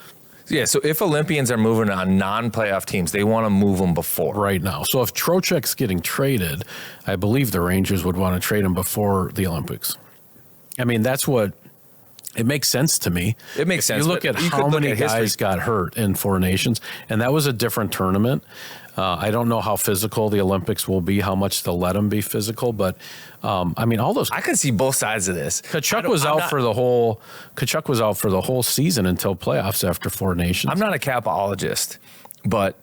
Yeah, so if Olympians are moving on non-playoff teams, they want to move them before. Right now. So if Trocheck's getting traded, I believe the Rangers would want to trade him before the Olympics. I mean, that's what... It makes sense to me. It makes sense. You look at how many guys got hurt in 4 Nations, and that was a different tournament. I don't know how physical the Olympics will be, how much they'll let them be physical, but I mean, all those. I can see both sides of this. Kachuk was out for the whole season until playoffs after 4 Nations. I'm not a capologist, but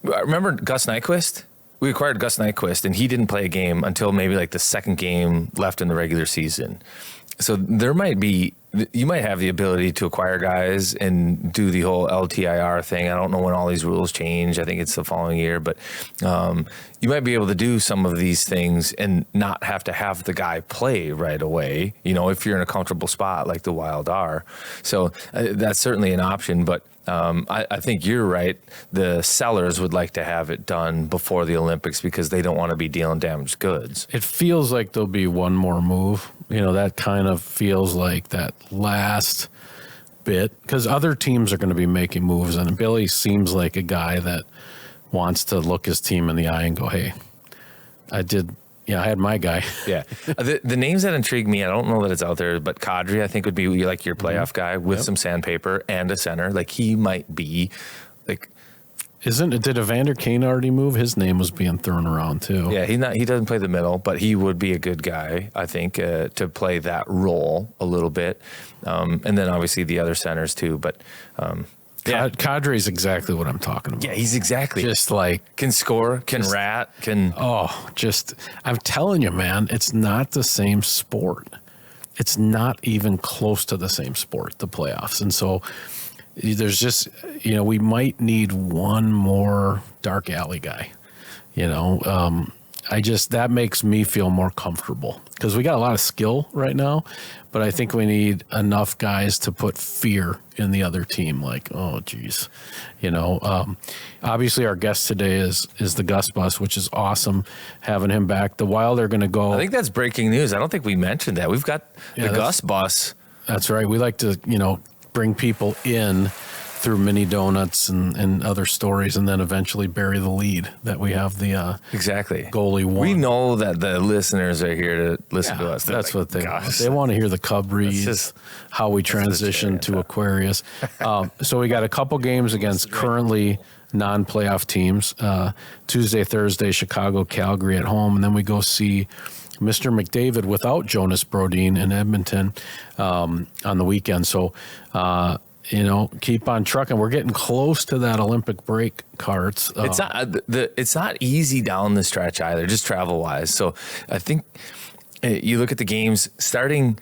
remember Gus Nyquist? We acquired Gus Nyquist, and he didn't play a game until maybe like the second game left in the regular season. So you might have the ability to acquire guys and do the whole LTIR thing. I don't know when all these rules change. I think it's the following year, but you might be able to do some of these things and not have to have the guy play right away, if you're in a comfortable spot like the Wild are. So that's certainly an option, but I think you're right. The sellers would like to have it done before the Olympics because they don't want to be dealing damaged goods. It feels like there'll be one more move. That kind of feels like that last bit because other teams are going to be making moves, and Billy seems like a guy that wants to look his team in the eye and go, hey, I had my guy. Yeah. The names that intrigue me, I don't know that it's out there, but Kadri, I think, would be like your playoff guy with some sandpaper and a center. Like he might be like. Did Evander Kane already move? His name was being thrown around too. Yeah, he doesn't play the middle, but he would be a good guy, I think, to play that role a little bit. And then obviously the other centers too, but. Kadri is exactly what I'm talking about. Yeah, he's exactly just like can score, can rat, can. I'm telling you, man, it's not the same sport. It's not even close to the same sport, the playoffs. And so there's just, we might need one more dark alley guy, that makes me feel more comfortable because we got a lot of skill right now, but I think we need enough guys to put fear in the other team. Like, oh, geez, obviously our guest today is the GusBus, which is awesome having him back. The Wild are going to go. I think that's breaking news. I don't think we mentioned that. We've got the GusBus. That's right. We like to, bring people in through mini donuts and other stories, and then eventually bury the lead that we have the exactly goalie won. We know that the listeners are here to listen to us. That's what they want. They want to hear the Cub reads, how we transition to Aquarius. So we got a couple games against currently non-playoff teams. Tuesday, Thursday, Chicago, Calgary at home, and then we go see Mr. McDavid without Jonas Brodin in Edmonton on the weekend. So keep on trucking. We're getting close to that Olympic break, Carts. It's not easy down the stretch either, just travel wise. So I think you look at the games starting.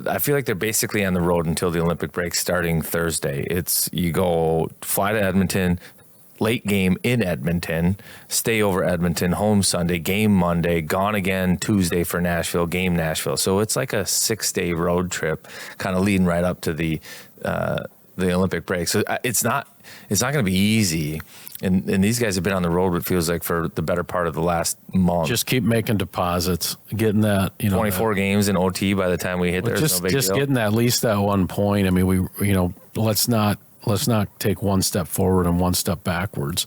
I feel like they're basically on the road until the Olympic break starting Thursday. It's you go fly to Edmonton, late game in Edmonton, stay over Edmonton, home Sunday, game Monday, gone again Tuesday for Nashville, game Nashville. So it's like a 6-day road trip, kind of leading right up to the Olympic break. So it's not going to be easy. And these guys have been on the road, it feels like, for the better part of the last month. Just keep making deposits, getting that, 24 games in OT by the time we hit there. Just getting at least that 1 point. I mean, let's not take one step forward and one step backwards.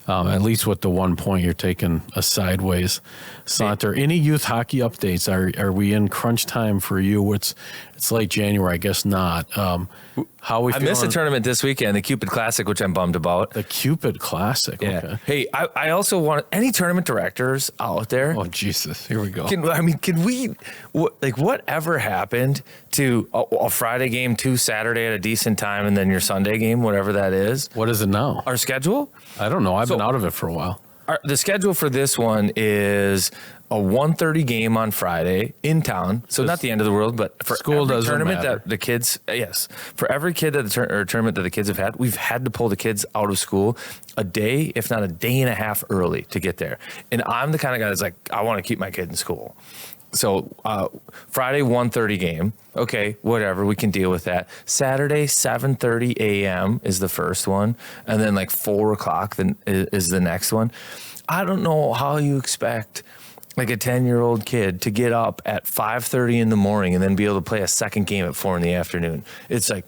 At least with the 1 point, you're taking a sideways saunter. Any youth hockey updates? Are we in crunch time for you? It's late January, I guess not. How we? I missed a tournament this weekend, the Cupid Classic, which I'm bummed about. The Cupid Classic. Yeah. Okay. Hey, I also want any tournament directors out there. Oh Jesus, here we go. Can we? Whatever happened to a Friday game, 2 Saturday at a decent time, and then your Sunday game, whatever that is? What is it now? Our schedule? I don't know. I've been out of it for a while. The schedule for this one is a 1:30 game on Friday in town. So not the end of the world, but for school every tournament matter. that the kids, for every kid or tournament that the kids have had, we've had to pull the kids out of school a day, if not a day and a half early to get there. And I'm the kind of guy that's like, I want to keep my kid in school. So Friday 1:30 game. Okay, whatever, we can deal with that. Saturday 7:30 a.m. is the first one, and then like 4 o'clock then is the next one. I don't know how you expect like a 10-year-old kid to get up at 5:30 in the morning and then be able to play a second game at 4 in the afternoon. It's like,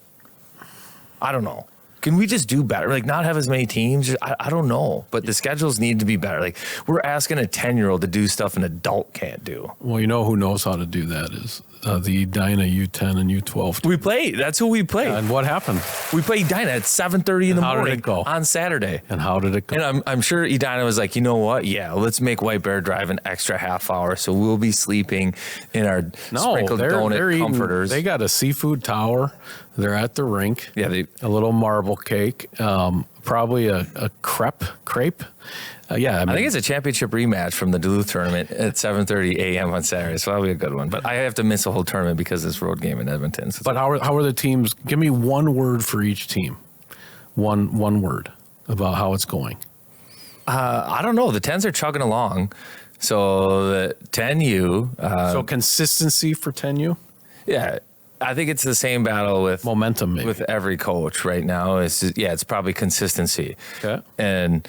I don't know. Can we just do better? Like not have as many teams? I don't know, but the schedules need to be better. Like we're asking a 10-year-old to do stuff an adult can't do. Well, who knows how to do that is the Edina U10 and U12. We played. That's who we played. And what happened? We played Edina at 7:30 in the morning. How did it go? On Saturday. And how did it go? And I'm sure Edina was like, you know what? Yeah, let's make White Bear Drive an extra half hour, so we'll be sleeping in our sprinkled donut comforters. They got a seafood tower. They're at the rink. Yeah, a little marble cake, probably a crepe. I think it's a championship rematch from the Duluth tournament at 7:30 a.m. on Saturday, so that'll be a good one. But I have to miss a whole tournament because of this road game in Edmonton. So but how are the teams? Give me one word for each team. One word about how it's going. I don't know. The 10s are chugging along. So the 10U. So consistency for 10U? Yeah. I think it's the same battle with momentum, maybe. With every coach right now. It's probably consistency. Okay. And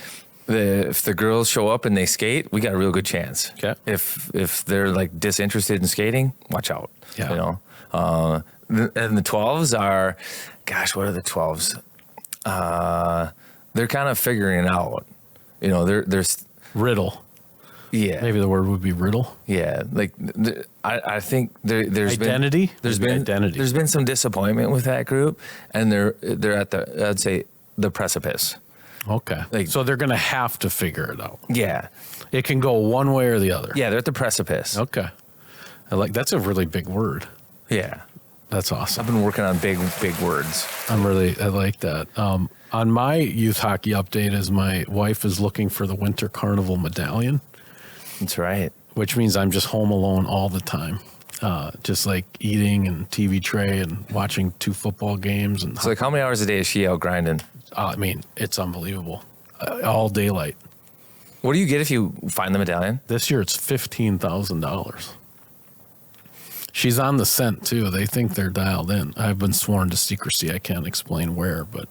if the girls show up and they skate, we got a real good chance. Okay. If they're like disinterested in skating, watch out. Yeah. And the 12s are, gosh, what are the 12s? They're kind of figuring it out. There's riddle. Yeah, maybe the word would be riddle. Yeah, like I think there's identity. There's been some disappointment with that group, and they're at I'd say the precipice. Okay, so they're going to have to figure it out. Yeah, it can go one way or the other. Yeah, they're at the precipice. Okay, that's a really big word. Yeah, that's awesome. I've been working on big words. I like that. On my youth hockey update, is my wife is looking for the Winter Carnival medallion. That's right. Which means I'm just home alone all the time. Just like eating and TV tray and watching 2 football games. And so like how many hours a day is she out grinding? I mean, it's unbelievable. All daylight. What do you get if you find the medallion? This year it's $15,000. She's on the scent too. They think they're dialed in. I've been sworn to secrecy. I can't explain where, but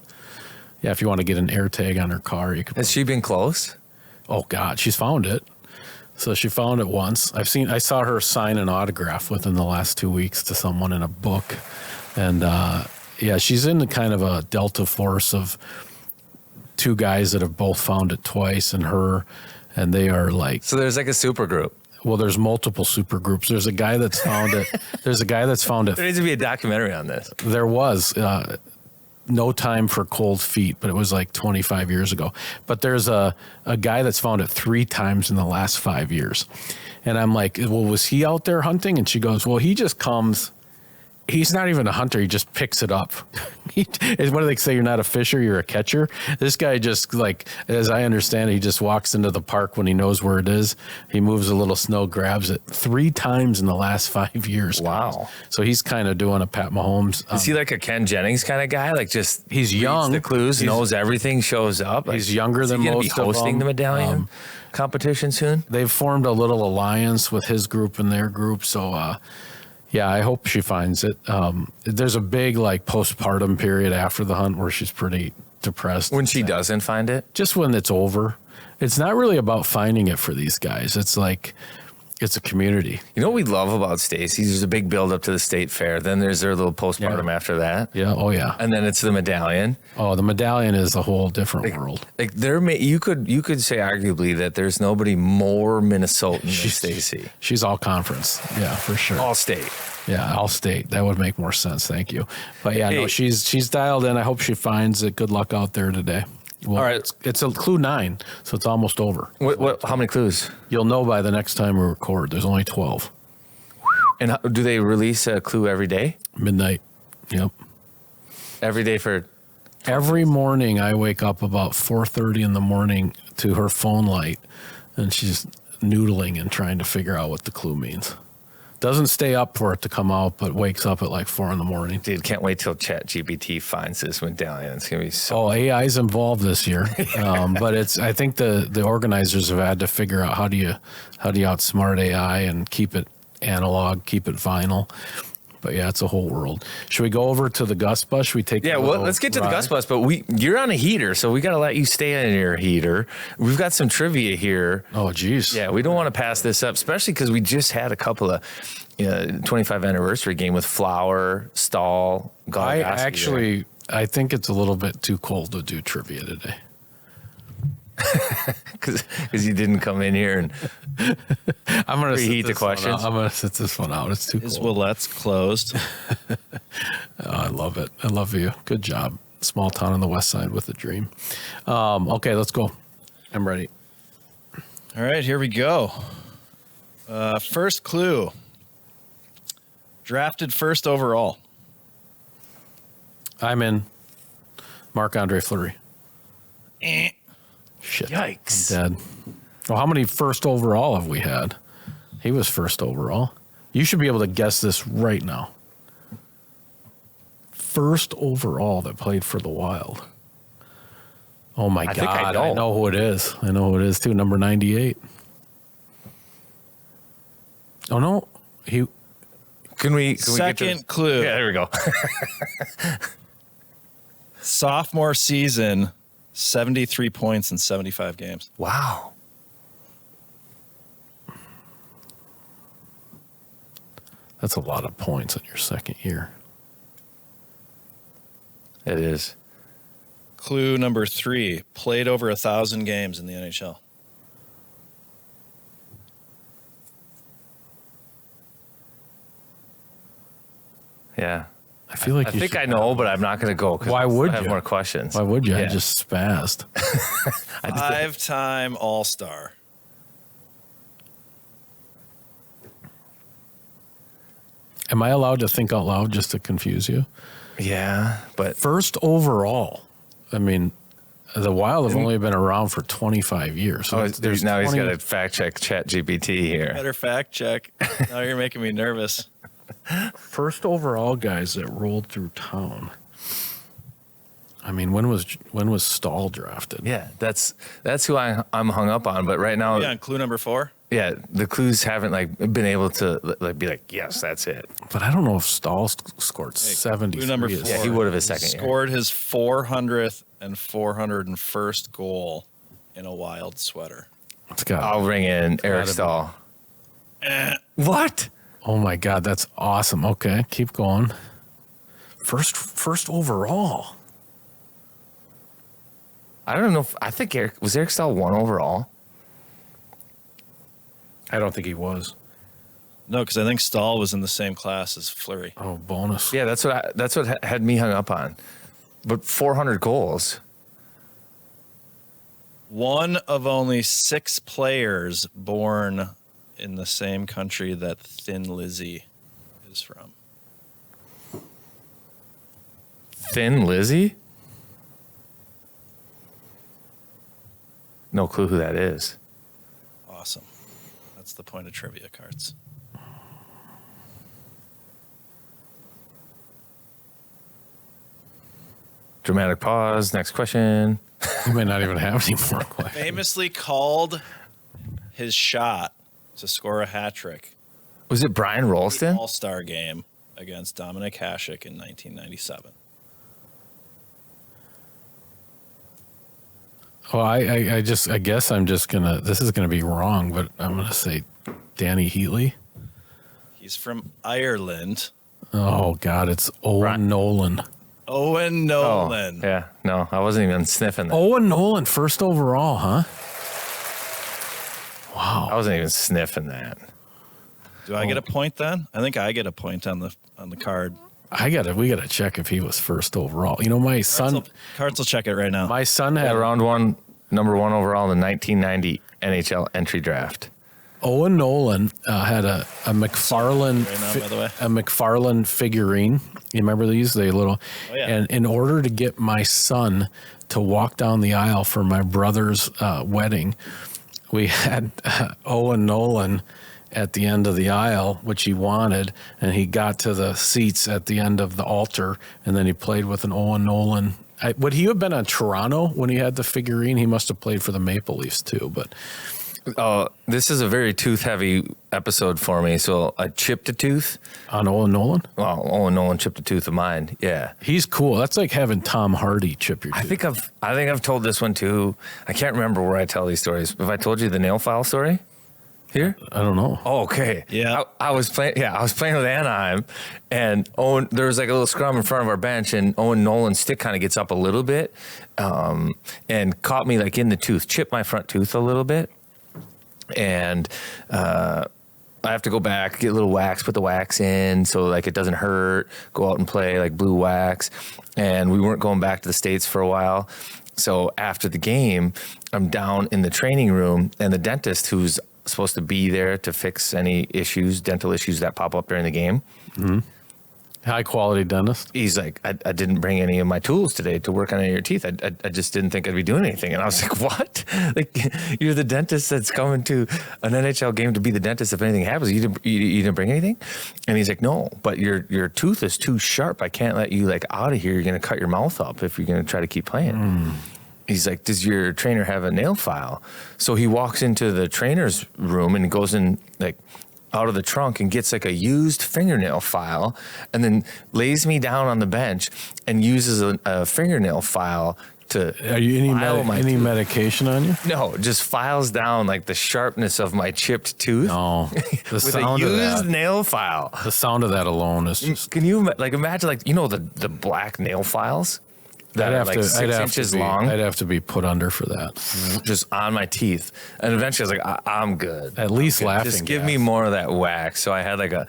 yeah, if you want to get an air tag on her car, you could. Has she been close? Oh God, she's found it. So she found it once. I saw her sign an autograph within the last 2 weeks to someone in a book. And yeah, she's in the kind of a delta force of two guys that have both found it twice, and they are like. So there's like a super group. Well, there's multiple super groups. There's a guy that's found it. There's a guy that's found it. There needs to be a documentary on this. There was No Time for Cold Feet, but it was like 25 years ago. But there's a guy that's found it 3 times in the last 5 years. And I'm like, well, was he out there hunting? And she goes, well, he just comes. He's not even a hunter. He just picks it up. What do they say? You're not a fisher, you're a catcher. This guy just, like, as I understand it, he just walks into the park when he knows where it is. He moves a little snow, grabs it 3 times in the last 5 years. Wow. So he's kind of doing a Pat Mahomes. Is he like a Ken Jennings kind of guy? Like just he's young, the clues, knows everything, shows up. He's younger than most of them. Is he going to be hosting the medallion competition soon? They've formed a little alliance with his group and their group. So, yeah, I hope she finds it. There's a big like postpartum period after the hunt where she's pretty depressed. When she doesn't find it? Just when it's over. It's not really about finding it for these guys. It's like, it's a community. You know what we love about Stacy's? There's a big build up to the state fair. Then there's their little postpartum after that. Yeah. Oh yeah. And then it's the medallion. Oh, the medallion is a whole different world. Like you could say arguably that there's nobody more Minnesotan than Stacy. She's all conference. Yeah, for sure. All state. Yeah, all state. That would make more sense. Thank you. But yeah, no, she's dialed in. I hope she finds it. Good luck out there today. Well, all right, it's a clue 9, so it's almost over. What? How many clues? You'll know by the next time we record. There's only 12. And do they release a clue every day? Midnight. Yep. Every day for. Every morning I wake up about 4:30 in the morning to her phone light, and she's noodling and trying to figure out what the clue means. Doesn't stay up for it to come out, but wakes up at like 4 in the morning. Dude, can't wait till ChatGPT finds this medallion. It's gonna be so. Oh, AI's involved this year, but I think the organizers have had to figure out how do you outsmart AI and keep it analog, keep it vinyl. But yeah, it's a whole world. Should we go over to the GusBus? Should we take? Yeah, well, let's get to the GusBus. But you're on a heater, so we got to let you stay on your heater. We've got some trivia here. Oh, geez. Yeah, we don't want to pass this up, especially because we just had a couple of 25th anniversary game with Flower, Stahl, Goligoski. I think it's a little bit too cold to do trivia today. Because you didn't come in here and I'm going to reheat the questions. I'm going to sit this one out. It's too cold. Is Willette's closed? Oh, I love it. I love you. Good job. Small town on the west side with a dream. Okay, let's go. I'm ready. All right, here we go. First clue. Drafted first overall. I'm in. Marc-Andre Fleury. Shit. Yikes. I'm dead. Well, how many first overall have we had? He was first overall. You should be able to guess this right now. First overall that played for the Wild. Oh my God. I know who it is. I know who it is too. Number 98. Oh no. Can we Second clue. Yeah, there we go. Sophomore season, 73 points in 75 games. Wow. That's a lot of points in your second year. It is. Clue number 3, played over 1,000 games in the NHL. Yeah. I feel like I think I know, but I'm not going to go. Why would I have you? more questions. Why would you? Yeah. I just spazzed. 5-time All-Star. Am I allowed to think out loud just to confuse you? Yeah, but First overall. I mean, the Wild have only been around for 25 years. So he's got to fact check ChatGPT here. Better fact check. Now you're making me nervous. First overall guys that rolled through town. I mean, when was Stahl drafted? Yeah, that's who I'm hung up on. But right now, Yeah, on clue number 4. yeah, the clues haven't like been able to like be like, yes, that's it. But I don't know if Stahl scored 70. Clue number 4. Yeah, he would have his second year. Scored his 400th and 401st goal in a Wild sweater. I'll ring in Eric Stahl. What? Oh my God, that's awesome. Okay, keep going. First overall. I don't know. I think Eric Stahl 1 overall. I don't think he was. No, because I think Stahl was in the same class as Fleury. Oh, bonus. Yeah, that's what had me hung up on. But 400 goals. One of only 6 players born in the same country that Thin Lizzy is from. Thin Lizzy? No clue who that is. Awesome. That's the point of trivia cards. Dramatic pause. Next question. You might not even have any more questions. Famously called his shot to score a hat trick. Was it Brian Rolston? All-Star game against Dominic Hasek in 1997. Well, I guess I'm just gonna. This is gonna be wrong, but I'm gonna say Danny Heatley. He's from Ireland. Oh God, it's Owen Nolan. Owen Nolan. Oh, yeah. No, I wasn't even sniffing that. Owen Nolan, first overall, huh? Wow. I wasn't even sniffing that. Do I get a point then? I think I get a point on the card. We gotta check if he was first overall. You know, my son. Cards will check it right now. My son had Yeah, round 1, number 1 overall in the 1990 NHL entry draft. Owen Nolan had a McFarlane Right now, by the way. a McFarlane figurine. You remember these? They little. Oh, yeah. And in order to get my son to walk down the aisle for my brother's wedding, we had Owen Nolan at the end of the aisle, which he wanted, and he got to the seats at the end of the altar, and then he played with an Owen Nolan. Would he have been on Toronto when he had the figurine? He must have played for the Maple Leafs too, but. This is a very tooth-heavy episode for me. So I chipped a tooth. On Owen Nolan? Well, Owen Nolan chipped a tooth of mine. Yeah. He's cool. That's like having Tom Hardy chip your tooth. I think I've told this one too. I can't remember where I tell these stories. Have I told you the nail file story here? I don't know. Oh, okay. Yeah. I was playing with Anaheim, and there was like a little scrum in front of our bench, and Owen Nolan's stick kind of gets up a little bit, and caught me like in the tooth, chipped my front tooth a little bit. And I have to go back, get a little wax, put the wax in so like it doesn't hurt, go out and play like blue wax. And we weren't going back to the States for a while. So after the game, I'm down in the training room, and the dentist who's supposed to be there to fix any issues, dental issues that pop up during the game. Mm-hmm. High quality dentist. He's like, I didn't bring any of my tools today to work on any of your teeth. I just didn't think I'd be doing anything. And I was like, what? Like, you're the dentist that's coming to an NHL game to be the dentist if anything happens. You didn't bring anything? And he's like, no, but your tooth is too sharp. I can't let you like out of here. You're going to cut your mouth up if you're going to try to keep playing. He's like, does your trainer have a nail file? So he walks into the trainer's room and goes in like out of the trunk and gets like a used fingernail file, and then lays me down on the bench and uses a fingernail file to Are you file my any tooth. Medication on you? No, just files down like the sharpness of my chipped tooth. No. The with sound a of used that. nail file. The sound of that alone is just. Can you like imagine like the black nail files that are like 6 inches long? I'd have to be put under for that. Just on my teeth, and eventually I was like, I'm good. At least I'm good. laughing Just give gas. me more of that wax. So I had an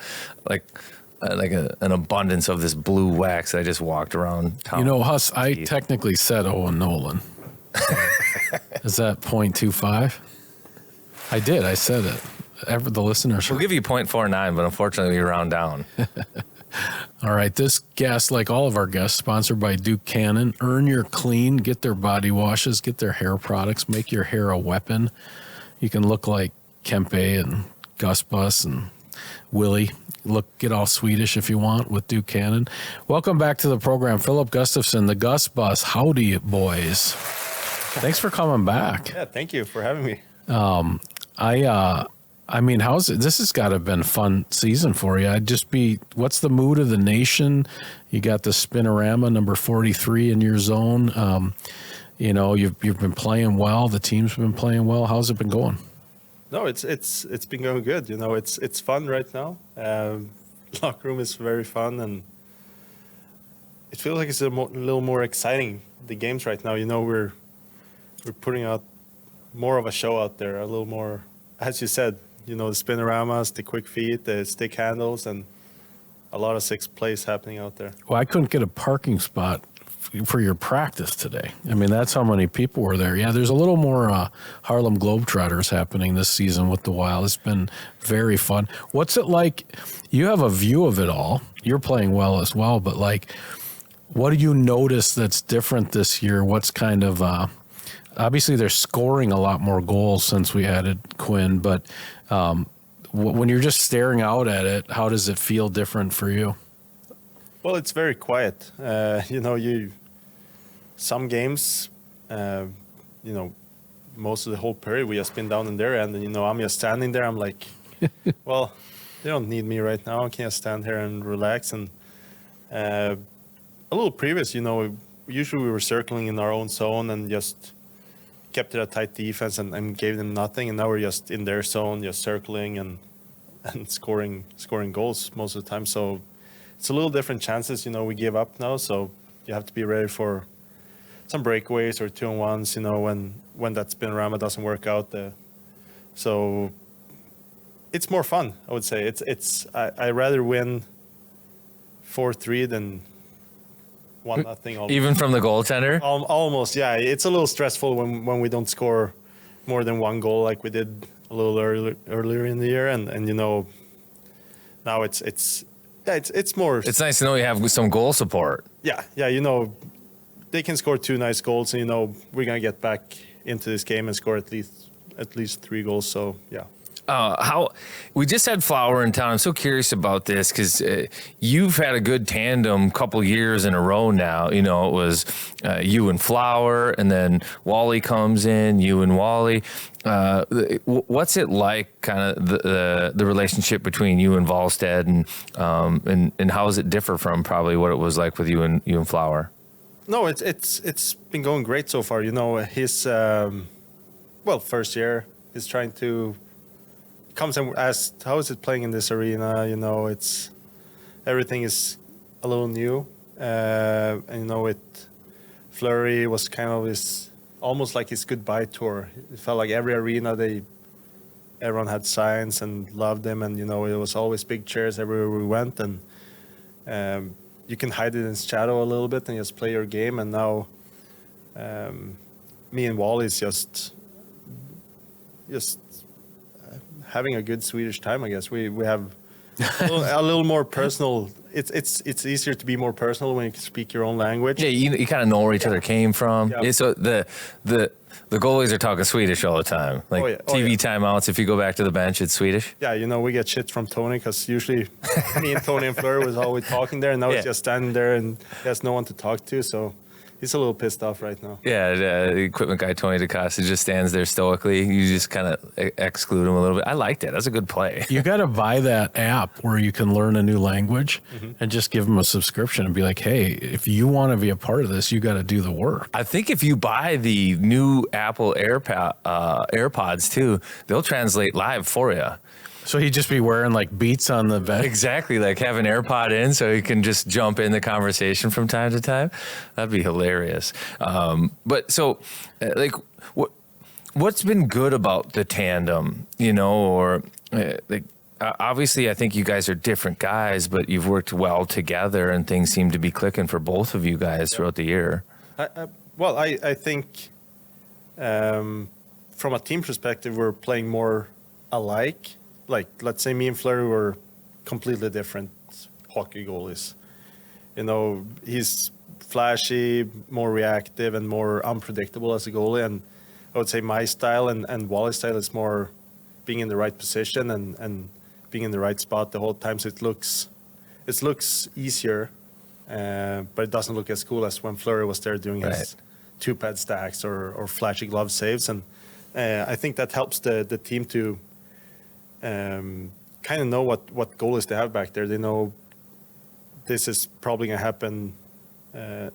abundance of this blue wax that I just walked around town. You know, Huss, I Teeth. technically said Owen Nolan. Is that 0.25? I did. I said it. The listeners. We'll give you 0.49, but unfortunately we round down. All right. This guest, like all of our guests, sponsored by Duke Cannon. Earn your clean. Get their body washes. Get their hair products. Make your hair a weapon. You can look like Kempe and GusBus and Willie. get all Swedish if you want with Duke Cannon. Welcome back to the program, Filip Gustavsson, the GusBus. Howdy, boys. Thanks for coming back. Yeah, thank you for having me. I mean, this has got to have been a fun season for you. What's the mood of the nation? You got the Spinorama number 43 in your zone. You've been playing well. The team's been playing well. How's it been going? No, it's been going good. It's fun right now. Locker room is very fun, and it feels like it's a little more exciting. The games right now, we're putting out more of a show out there. A little more, as you said, the spinoramas, the quick feet, the stick handles, and a lot of 6 plays happening out there. Well, I couldn't get a parking spot for your practice today. I mean, that's how many people were there. Yeah, there's a little more Harlem Globetrotters happening this season with the Wild. It's been very fun. What's it like? You have a view of it all. You're playing well as well, but what do you notice that's different this year? What's kind of obviously they're scoring a lot more goals since we added Quinn, but when you're just staring out at it, how does it feel different for you? Well, it's very quiet. Some games, most of the whole period, we just been down in their end, and I'm just standing there. I'm like, well, they don't need me right now. I can just stand here and relax. And a little previous, usually we were circling in our own zone and just kept it a tight defense and gave them nothing. And now we're just in their zone, just circling and scoring goals most of the time. So it's a little different chances, we give up now. So you have to be ready for some breakaways or 2-on-1s, when that spinorama doesn't work out. So it's more fun, I would say. I rather win 4-3 than 1-0. Even from the goaltender? Almost, yeah. It's a little stressful when we don't score more than 1 goal like we did a little earlier in the year, and now it's more. It's nice to know you have some goal support. Yeah, they can score 2 nice goals, and we're gonna get back into this game and score at least 3 goals. So yeah. How we just had Flower in town. I'm so curious about this because you've had a good tandem couple years in a row now. It was you and Flower, and then Wally comes in. You and Wally. What's it like? Kind of the relationship between you and Wallstedt, and how does it differ from probably what it was like with you and Flower? No, it's been going great so far. His first year, he's trying to. Comes and asks, how is it playing in this arena? It's everything is a little new, and Fleury was kind of almost like his goodbye tour. It felt like every arena everyone had signs and loved him, and it was always big cheers everywhere we went, and you can hide it in shadow a little bit and just play your game. And now me and Wally's just having a good Swedish time, I guess. We have a little more personal. It's easier to be more personal when you can speak your own language. Yeah, you kind of know where each other came from. Yeah. So the goalies are talking Swedish all the time. TV timeouts, if you go back to the bench, it's Swedish. Yeah, we get shit from Tony because usually me and Tony and Fleur was always talking there, and now he's just standing there and he has no one to talk to. So he's a little pissed off right now. Yeah, the equipment guy, Tony DeCosta, just stands there stoically. You just kind of exclude him a little bit. I liked it. That's a good play. You got to buy that app where you can learn a new language and just give them a subscription and be like, hey, if you want to be a part of this, you got to do the work. I think if you buy the new Apple AirPods too, they'll translate live for you. So he'd just be wearing Beats on the back. Exactly, have an AirPod in so he can just jump in the conversation from time to time. That'd be hilarious. But so, what's been good about the tandem? Obviously, I think you guys are different guys, but you've worked well together, and things seem to be clicking for both of you guys throughout the year. I think from a team perspective, we're playing more alike. Let's say me and Fleury were completely different hockey goalies. He's flashy, more reactive, and more unpredictable as a goalie. And I would say my style and Wally's style is more being in the right position and being in the right spot the whole time. So it looks easier, but it doesn't look as cool as when Fleury was there doing his 2-pad stacks or flashy glove saves. And I think that helps the team to kind of know what goalies they have back there. They know this is probably going to happen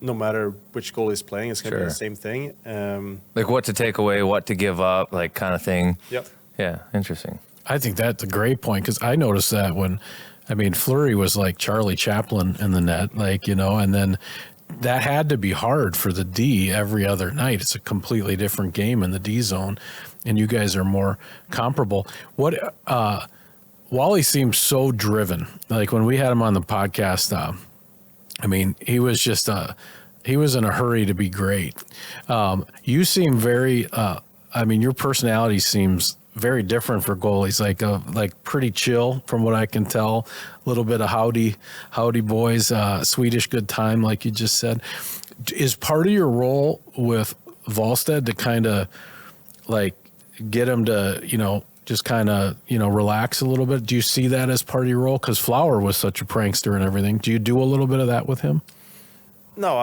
no matter which goalie is playing. It's going to be the same thing. Like what to take away, what to give up, like kind of thing. Yep. Yeah, interesting. I think that's a great point because I noticed that when, I mean, Fleury was like Charlie Chaplin in the net, like, you know, and then that had to be hard for the D every other night. It's a completely different game in the D zone, and you guys are more comparable. What Wally seems so driven. Like when we had him on the podcast, I mean, he was just he was in a hurry to be great. You seem very. I mean, your personality seems very different for goalies. Like pretty chill, from what I can tell. A little bit of howdy boys, Swedish good time, like you just said. Is part of your role with Wallstedt to kind of like get him to, you know, just kind of, you know, relax a little bit? Do you see that as part of your role? Because Flower was such a prankster and everything. Do you do a little bit of that with him? No,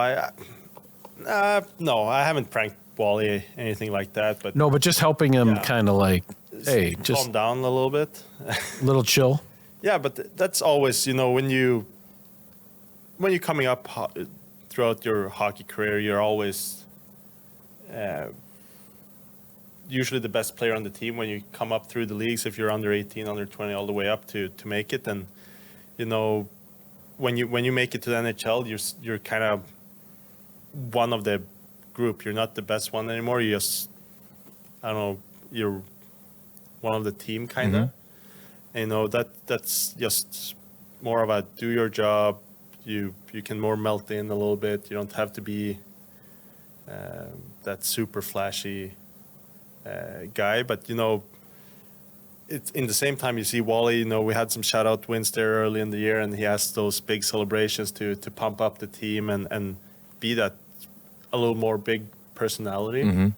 no, I haven't pranked Wally, anything like that. But no, but just helping him kind of like, hey, just calm down a little bit. A little chill. Yeah, but that's always, you know, when you're coming up throughout your hockey career, you're always usually the best player on the team when you come up through the leagues. If you're under 18, under 20, all the way up to make it, and you know, when you make it to the NHL, you're kind of one of the group. You're not the best one anymore. You just, I don't know, you're one of the team kind of. You know, that's just more of a do your job. You can more melt in a little bit. You don't have to be that super flashy guy. But you know, it's in the same time you see Wally. You know, we had some shutout wins there early in the year, and he has those big celebrations to pump up the team and be that a little more big personality.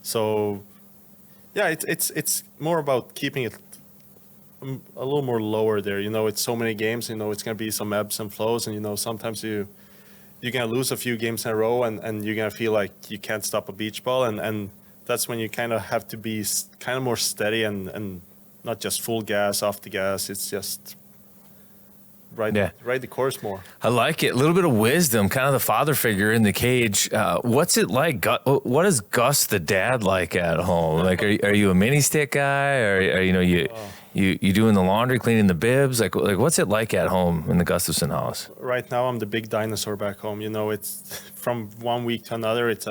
So. Yeah, it's more about keeping it a little more lower there. You know, it's so many games. You know, it's going to be some ebbs and flows, and you know, sometimes you're going to lose a few games in a row, and you're going to feel like you can't stop a beach ball, and that's when you kind of have to be kind of more steady and not just full gas off the gas. It's just ride the course more. I like it. A little bit of wisdom, kind of the father figure in the cage. What's it like? What is Gus the dad like at home? Like, are you a mini stick guy, or you know you doing the laundry, cleaning the bibs? Like what's it like at home in the Gustavsson house? Right now, I'm the big dinosaur back home. You know, it's from one week to another. It's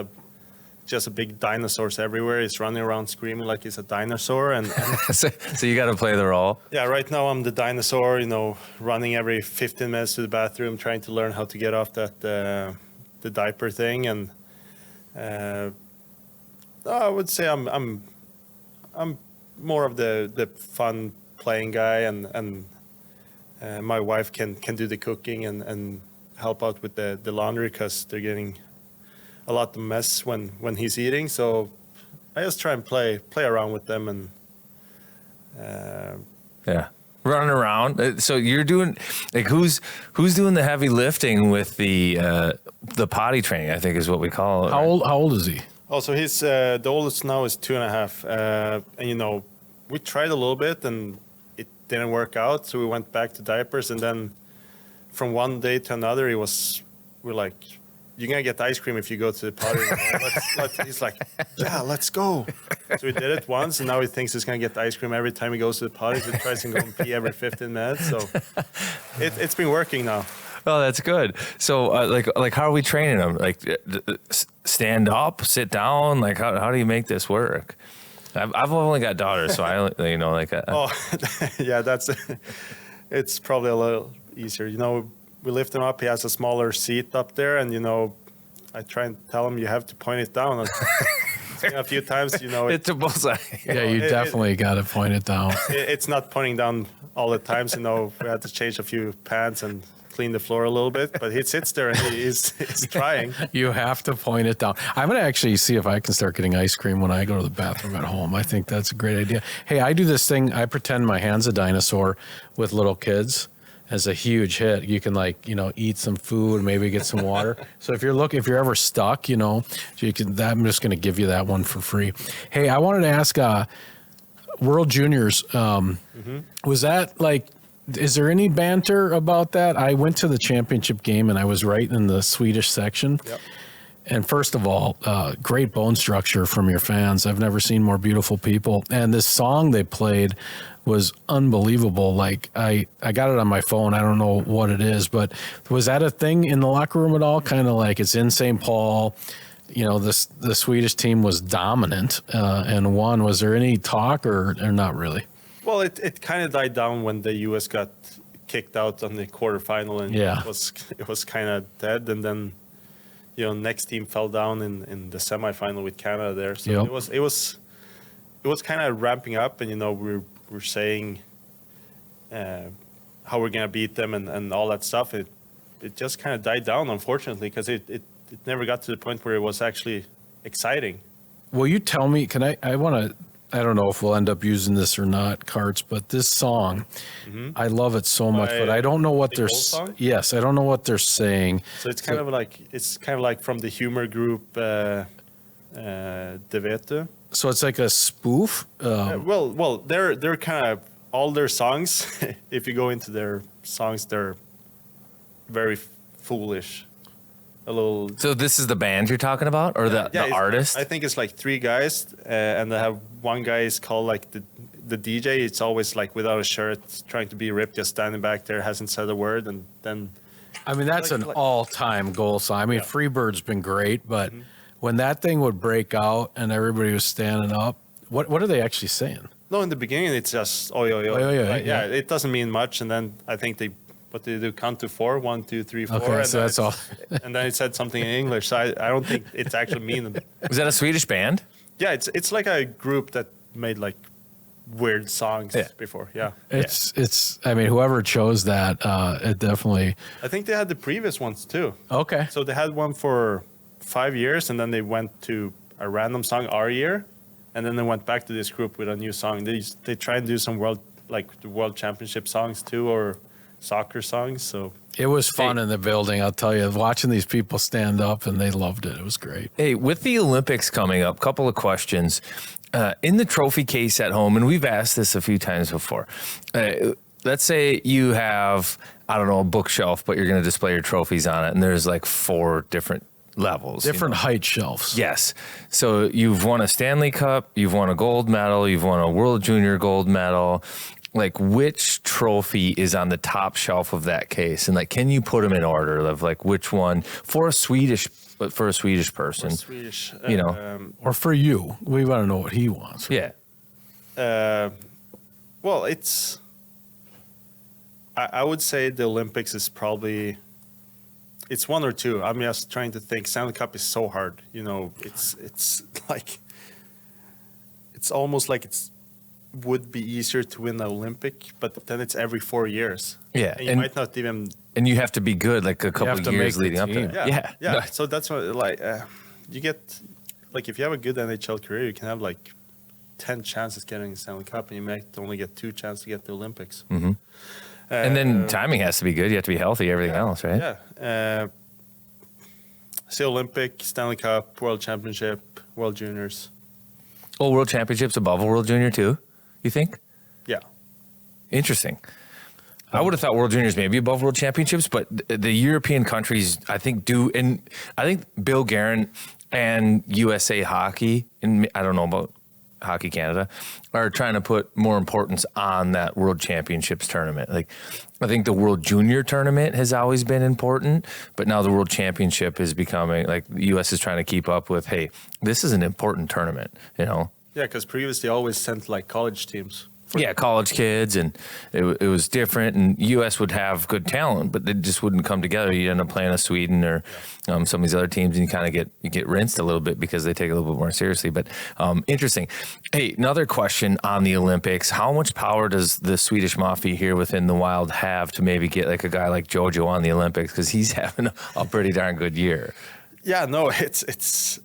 just a big dinosaurs everywhere. He's running around screaming like he's a dinosaur. And so you got to play the role. Yeah, right now I'm the dinosaur, you know, running every 15 minutes to the bathroom, trying to learn how to get off that the diaper thing. And I would say I'm more of the fun playing guy, and my wife can do the cooking and help out with the laundry because they're getting a lot of mess when he's eating. So I just try and play around with them and running around. So you're doing, like, who's doing the heavy lifting with the potty training, I think is what we call it. How old is he? Oh, so he's the oldest now is 2.5, and you know, we tried a little bit and it didn't work out, so we went back to diapers, and then from one day to another we're like, you're going to get ice cream if you go to the potty. He's like, yeah, let's go. So we did it once, and now he thinks he's going to get ice cream every time he goes to the potty. So he tries to go and pee every 15 minutes. So it's been working now. Oh, that's good. So, like, how are we training him? Like, stand up, sit down? Like, how do you make this work? I've only got daughters, so I, you know, like. Yeah, it's probably a little easier. You know, we lift him up. He has a smaller seat up there, and you know, I try and tell him you have to point it down. A few times, you know, it's a bullseye. Yeah, you definitely got to point it down. It's not pointing down all the times. You know, we had to change a few pants and clean the floor a little bit, but he sits there and he's trying. You have to point it down. I'm going to actually see if I can start getting ice cream when I go to the bathroom at home. I think that's a great idea. Hey, I do this thing. I pretend my hand's a dinosaur with little kids as a huge hit. You can eat some food, maybe get some water. So if you're ever stuck, I'm just going to give you that one for free. Hey, I wanted to ask, World Juniors, was that is there any banter about that? I went to the championship game and I was right in the Swedish section. Yep. And first of all, great bone structure from your fans. I've never seen more beautiful people. And this song they played was unbelievable. I got it on my phone. I don't know what it is, but was that a thing in the locker room at all? Kind of like it's in St. Paul. The Swedish team was dominant and won. Was there any talk or not really? Well, it kind of died down when the U.S. got kicked out on the quarterfinal, and it was kind of dead. And then, next team fell down in the semifinal with Canada there. So it was kind of ramping up, and we're saying how we're gonna beat them and all that stuff. It just kind of died down, unfortunately, because it never got to the point where it was actually exciting. Will you tell me? I don't know if we'll end up using this or not, Karts, but this song, I love it so much, but I don't know what they're. Yes, I don't know what they're saying. So it's kind of like from the humor group, De Vete. So it's like a spoof. Well, they're kind of all their songs. If you go into their songs, they're very foolish. A little. So this is the band you're talking about, or the artist? I think it's like three guys, and they have one guy is called like the DJ. It's always like without a shirt, trying to be ripped, just standing back there, hasn't said a word, and then. I mean, that's an all-time goal song. I mean, Freebird's been great, but when that thing would break out and everybody was standing up, what are they actually saying? No, in the beginning it's just oi oi oi. Oi, oi, oi, yeah, it doesn't mean much, and then I think they do count to 4, 1, 2, 3, 4. Okay, and so that's all. And then it said something in English. So I don't think it's actually mean. Is that a Swedish band? Yeah, it's like a group that made like weird songs before. Yeah. It's. I mean, whoever chose that, it definitely. I think they had the previous ones too. Okay. So they had one for 5 years, and then they went to a random song our year, and then they went back to this group with a new song. They try and do some the world championship songs too, or soccer songs. So it was fun in the building, I'll tell you, watching these people stand up, and they loved it. It was great. Hey, with the Olympics coming up, couple of questions. In the trophy case at home, and we've asked this a few times before, let's say you have, I don't know, a bookshelf, but you're going to display your trophies on it, and there's like 4 different levels. Different height shelves. Yes. So you've won a Stanley Cup, you've won a gold medal, you've won a World Junior gold medal. Like, which trophy is on the top shelf of that case? And can you put them in order of which one for a Swedish person, or for you? We want to know what he wants. Right? Yeah. Well, I would say the Olympics is probably, it's 1 or 2. I'm just trying to think. Stanley Cup is so hard. It's like, it's almost like would be easier to win the Olympic, but then it's every 4 years. Yeah. And you might not even. And you have to be good a couple of years leading up to it. Yeah. So that's what, you get, if you have a good NHL career, you can have 10 chances getting the Stanley Cup, and you might only get 2 chances to get the Olympics. Mm-hmm. And then timing has to be good. You have to be healthy, everything else, right? Yeah. Say Olympic, Stanley Cup, World Championship, World Juniors. Oh, World Championships above a World Junior too, you think? Yeah. Interesting. I would have thought World Juniors maybe above World Championships, but the European countries, I think, do. And I think Bill Guerin and USA Hockey, and I don't know about Hockey Canada, are trying to put more importance on that World Championships tournament. I think the World Junior tournament has always been important, but now the World Championship is becoming, the U.S. is trying to keep up with, hey, this is an important tournament, Yeah, because previously they always sent college teams. college kids, and it was different. And U.S. would have good talent, but they just wouldn't come together. You end up playing a Sweden or some of these other teams, and you kind of get rinsed a little bit because they take it a little bit more seriously. But interesting. Hey, another question on the Olympics: how much power does the Swedish Mafia here within the Wild have to maybe get like a guy like JoJo on the Olympics, because he's having a pretty darn good year? Yeah, no, it's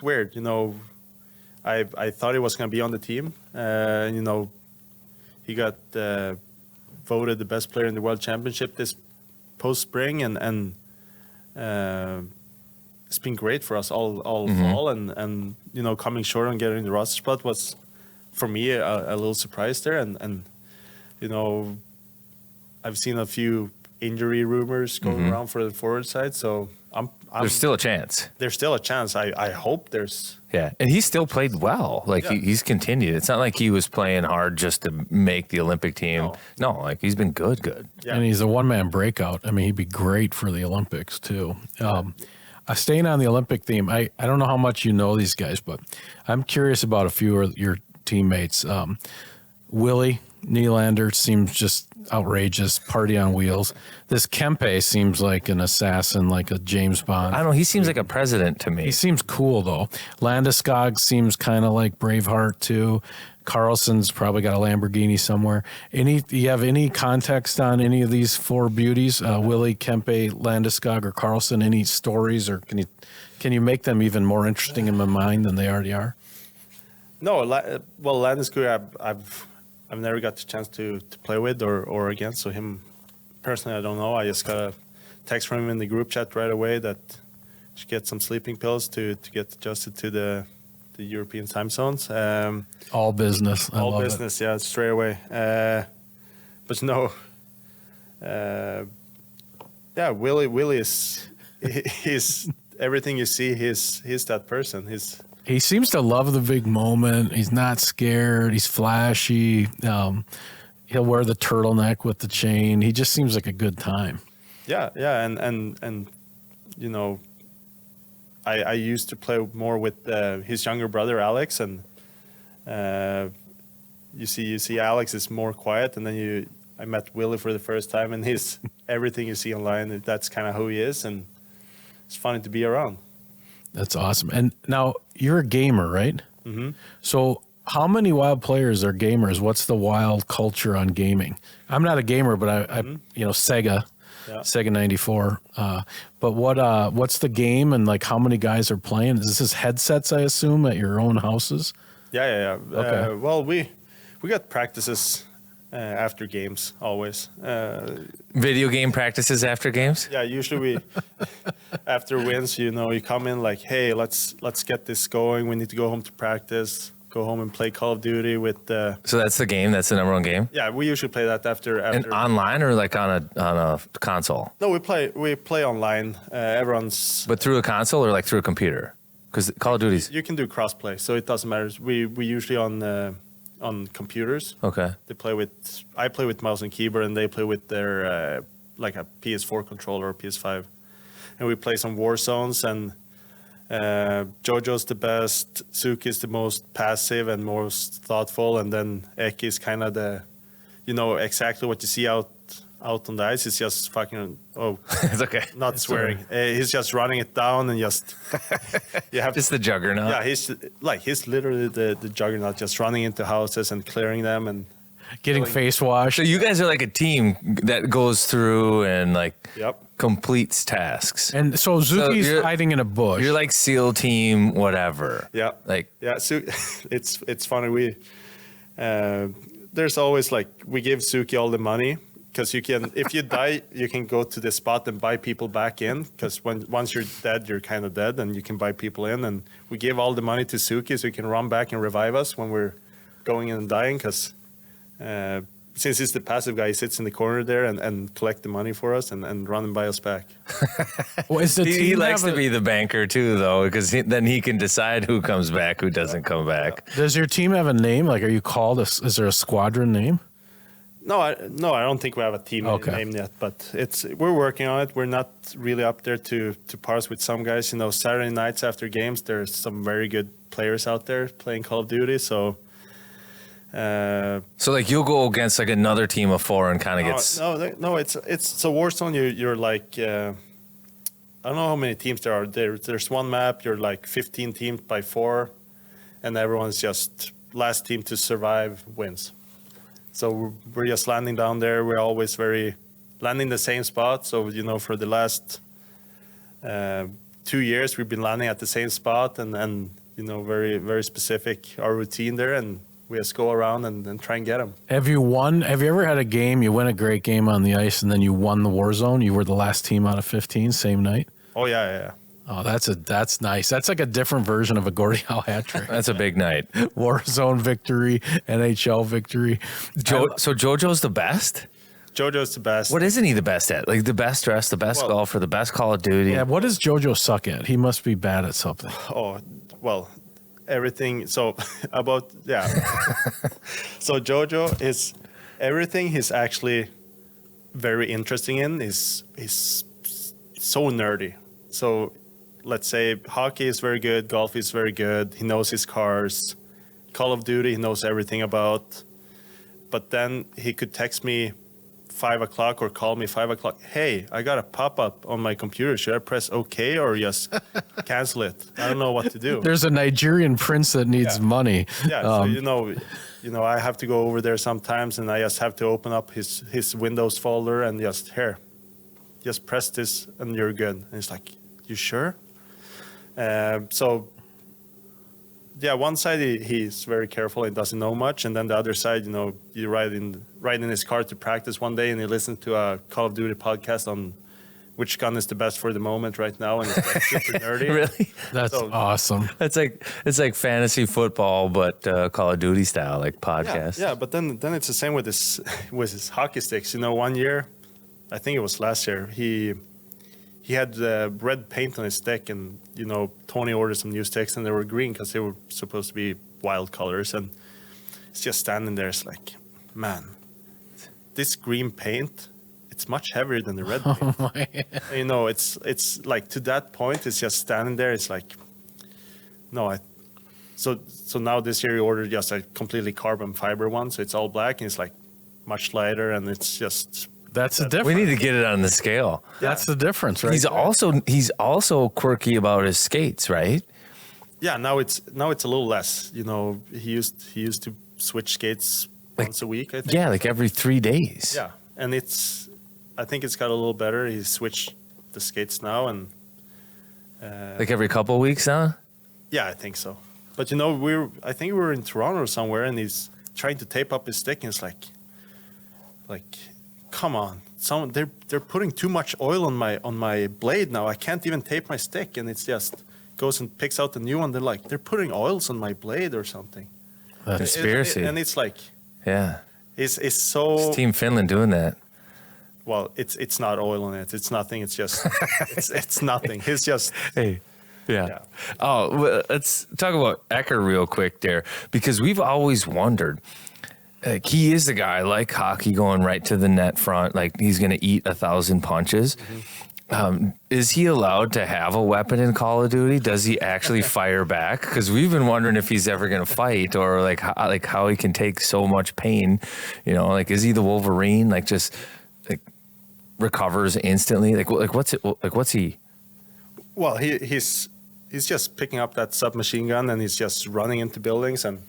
weird. You know, I thought he was going to be on the team. You know, he got voted the best player in the World Championship this post spring, and it's been great for us all fall. And you know, coming short on getting the roster spot was for me a little surprise there. And you know, I've seen a few injury rumors going around for the forward side, so there's still a chance. There's still a chance. I hope there's. Yeah, and he still played well. Like he's continued. It's not like he was playing hard just to make the Olympic team. No, like he's been good. Yeah. And he's a one-man breakout. I mean, he'd be great for the Olympics too. Staying on the Olympic theme, I don't know how much you know these guys, but I'm curious about a few of your teammates. Willie Nylander seems just outrageous, party on wheels. This Kempe seems like an assassin, like a James Bond. I don't know. He seems like a president to me. He seems cool, though. Landeskog seems kind of like Braveheart, too. Carlson's probably got a Lamborghini somewhere. Do you have any context on any of these four beauties? Willie, Kempe, Landeskog, or Carlson? Any stories, or can you make them even more interesting in my mind than they already are? No, well, Landeskog, I've never got the chance to play with or against. So him personally, I don't know. I just got a text from him in the group chat right away that he should get some sleeping pills to get adjusted to the European time zones. All business. All business, yeah, straight away. But no, yeah, Willie is he's everything you see. He's that person. He seems to love the big moment. He's not scared. He's flashy. He'll wear the turtleneck with the chain. He just seems like a good time. Yeah, and you know, I used to play more with his younger brother Alex, and you see Alex is more quiet, and then I met Willie for the first time, and he's everything you see online. That's kind of who he is, and it's funny to be around. That's awesome. And now you're a gamer, right? Mm-hmm. So how many Wild players are gamers? What's the Wild culture on gaming? I'm not a gamer, but I you know, Sega 94. But what's the game, and like how many guys are playing? Is this headsets, I assume, at your own houses? Yeah. Okay. Well, we got practices after games always. Video game practices after games? Yeah, usually we after wins, you know, you come in like, hey, let's get this going. We need to go home to practice. Go home and play Call of Duty with. So that's the game. That's the number one game. Yeah, we usually play that after. And online or like on a console? No, we play online. Everyone's. But through a console or like through a computer? Because Call of Duty's. You can do crossplay, so it doesn't matter. We usually on computers. Okay. I play with mouse and keyboard, and they play with their like a PS4 controller or PS5, and we play some war zones. And Jojo's the best, Suki's the most passive and most thoughtful, and then Eki is kind of exactly what you see out on the ice. He's just fucking it's okay, not swearing. He's just running it down and just you have just the juggernaut. Yeah, he's literally the juggernaut, just running into houses and clearing them and getting face washed. So you guys are like a team that goes through and like completes tasks. And so Zuki's hiding in a bush. You're like SEAL team, whatever. Yeah. So it's funny. There's always like we give Suki all the money. Because if you die, you can go to the spot and buy people back in. Because once you're dead, you're kind of dead, and you can buy people in. And we give all the money to Suki so he can run back and revive us when we're going in and dying. Because since he's the passive guy, he sits in the corner there and collect the money for us and run and buy us back. Well, he likes to be the banker too, though, because then he can decide who comes back, who doesn't come back. Does your team have a name? Like, are you called? Is there a squadron name? No, I don't think we have a team name yet, but we're working on it. We're not really up there to parse with some guys. You know, Saturday nights after games, there's some very good players out there playing Call of Duty. So, like you'll go against like another team of 4 and kind of gets. No, it's so Warzone. You're like I don't know how many teams there are. There's one map. You're like 15 teams by 4, and everyone's just last team to survive wins. So we're just landing down there. We're always landing the same spot. So, you know, for the last 2 years, we've been landing at the same spot and you know, very, very specific, our routine there. And we just go around and try and get them. Have you ever had a game, you win a great game on the ice and then you won the war zone? You were the last team out of 15, same night? Oh, yeah. Oh, that's nice. That's like a different version of a Gordie Howe hat trick. That's a big night. Warzone victory, NHL victory. So JoJo's the best? JoJo's the best. What isn't he the best at? Like the best dress, the best golfer, the best Call of Duty? Yeah, what does JoJo suck at? He must be bad at something. Oh, well, everything. So about, yeah. So JoJo is, everything he's actually very interesting in is so nerdy. So let's say hockey is very good, golf is very good, he knows his cars, Call of Duty he knows everything about, but then he could text me 5 o'clock or call me 5 o'clock, hey, I got a pop-up on my computer, should I press OK or just cancel it? I don't know what to do. There's a Nigerian prince that needs money. Yeah, so you know, I have to go over there sometimes and I just have to open up his Windows folder and just press this and you're good. And it's like, you sure? So, yeah, one side he's very careful and doesn't know much, and then the other side, you know, you ride in his car to practice one day, and he listens to a Call of Duty podcast on which gun is the best for the moment right now, and it's like super nerdy. Really? That's awesome. It's like fantasy football, but Call of Duty style, like podcast. Yeah, but then it's the same with his hockey sticks. You know, one year, I think it was last year, he had red paint on his stick, and you know, Tony ordered some new sticks, and they were green because they were supposed to be wild colors. And it's just standing there. It's like, man, this green paint, it's much heavier than the red paint. You know, it's like to that point, it's just standing there. It's like, no, so now this year he ordered just a completely carbon fiber one, so it's all black and it's like much lighter, and it's just. That's the difference. We need to get it on the scale. That's the difference, right? He's also quirky about his skates, right? Yeah, now it's a little less. You know, he used to switch skates once a week, I think. Yeah, like every 3 days. Yeah, and I think it's got a little better. He switched the skates now, and like every couple of weeks, huh? Yeah, I think so. But you know, I think we were in Toronto or somewhere, and he's trying to tape up his stick, and it's like. Come on, they're putting too much oil on my blade now. I can't even tape my stick, and it's just goes and picks out the new one. They're putting oils on my blade or something. Conspiracy. And it's like, yeah, it's so. It's Team Finland doing that. Well, it's not oil on it. It's nothing. It's just it's nothing. It's just. Hey. Yeah. Oh, well, let's talk about Ecker real quick there, because we've always wondered. He is the guy like hockey going right to the net front, like he's going to eat 1,000 punches. Mm-hmm. Is he allowed to have a weapon in Call of Duty? Does he actually fire back? Because we've been wondering if he's ever going to fight, or like how he can take so much pain. You know, like is he the Wolverine? Like just like recovers instantly. Like what's he? Well, he's just picking up that submachine gun and he's just running into buildings and.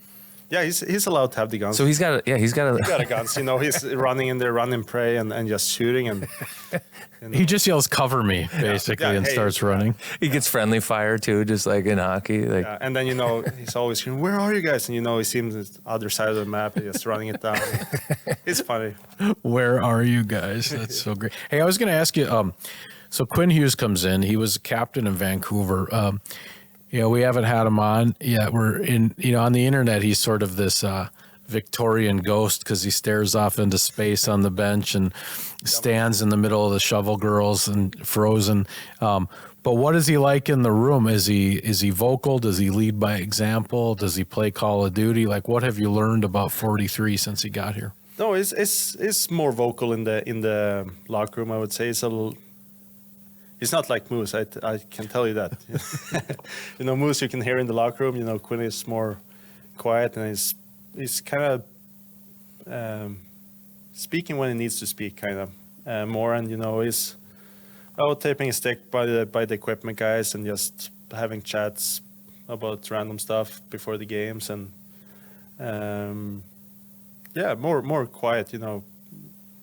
Yeah, he's allowed to have the guns. So he's got a guns. You know, he's running in there, running prey and just shooting. And you know. He just yells, "Cover me!" basically, and starts running. He gets friendly fire too, just like in hockey. Like, and then you know he's always screaming, "Where are you guys?" And you know he seems the other side of the map, just running it down. It's funny. Where are you guys? That's so great. Hey, I was going to ask you. So Quinn Hughes comes in. He was a captain in Vancouver. You know, we haven't had him on yet. We're in, you know, on the internet, he's sort of this Victorian ghost because he stares off into space on the bench and stands in the middle of the shovel girls and Frozen. But what is he like in the room? Is he vocal? Does he lead by example? Does he play Call of Duty? Like, what have you learned about 43 since he got here? No, it's more vocal in the locker room. I would say it's not like Moose. I can tell you that. Moose you can hear in the locker room. Quinn is more quiet, and he's kind of speaking when he needs to speak, kind of more. And he's taping a stick by the equipment guys and just having chats about random stuff before the games, and more quiet.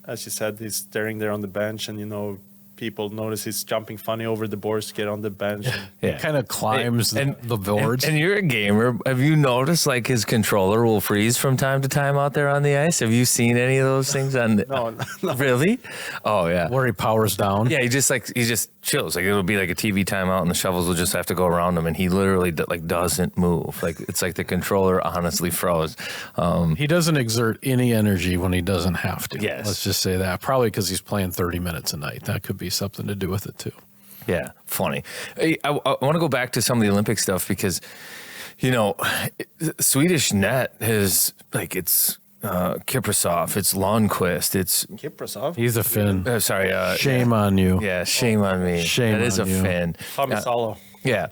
As you said, he's staring there on the bench, and people notice he's jumping funny over the boards to get on the bench. He kind of climbs the boards. And you're a gamer. Have you noticed like his controller will freeze from time to time out there on the ice? Have you seen any of those things on the, No. Really? Oh yeah. Where he powers down. Yeah, he just chills. Like it'll be like a TV timeout, and the shovels will just have to go around him, and he literally doesn't move. Like it's like the controller honestly froze. He doesn't exert any energy when he doesn't have to. Yes. Let's just say that. Probably because he's playing 30 minutes a night. That could be something to do with it too. Yeah, funny. I want to go back to some of the Olympic stuff because, Swedish net is like it's Kiprasov, it's Lundqvist, it's Kiprasov. He's a Finn. Shame yeah. on you. Yeah, shame on me. Shame That is on a you. Finn. Tomasalo. Yeah.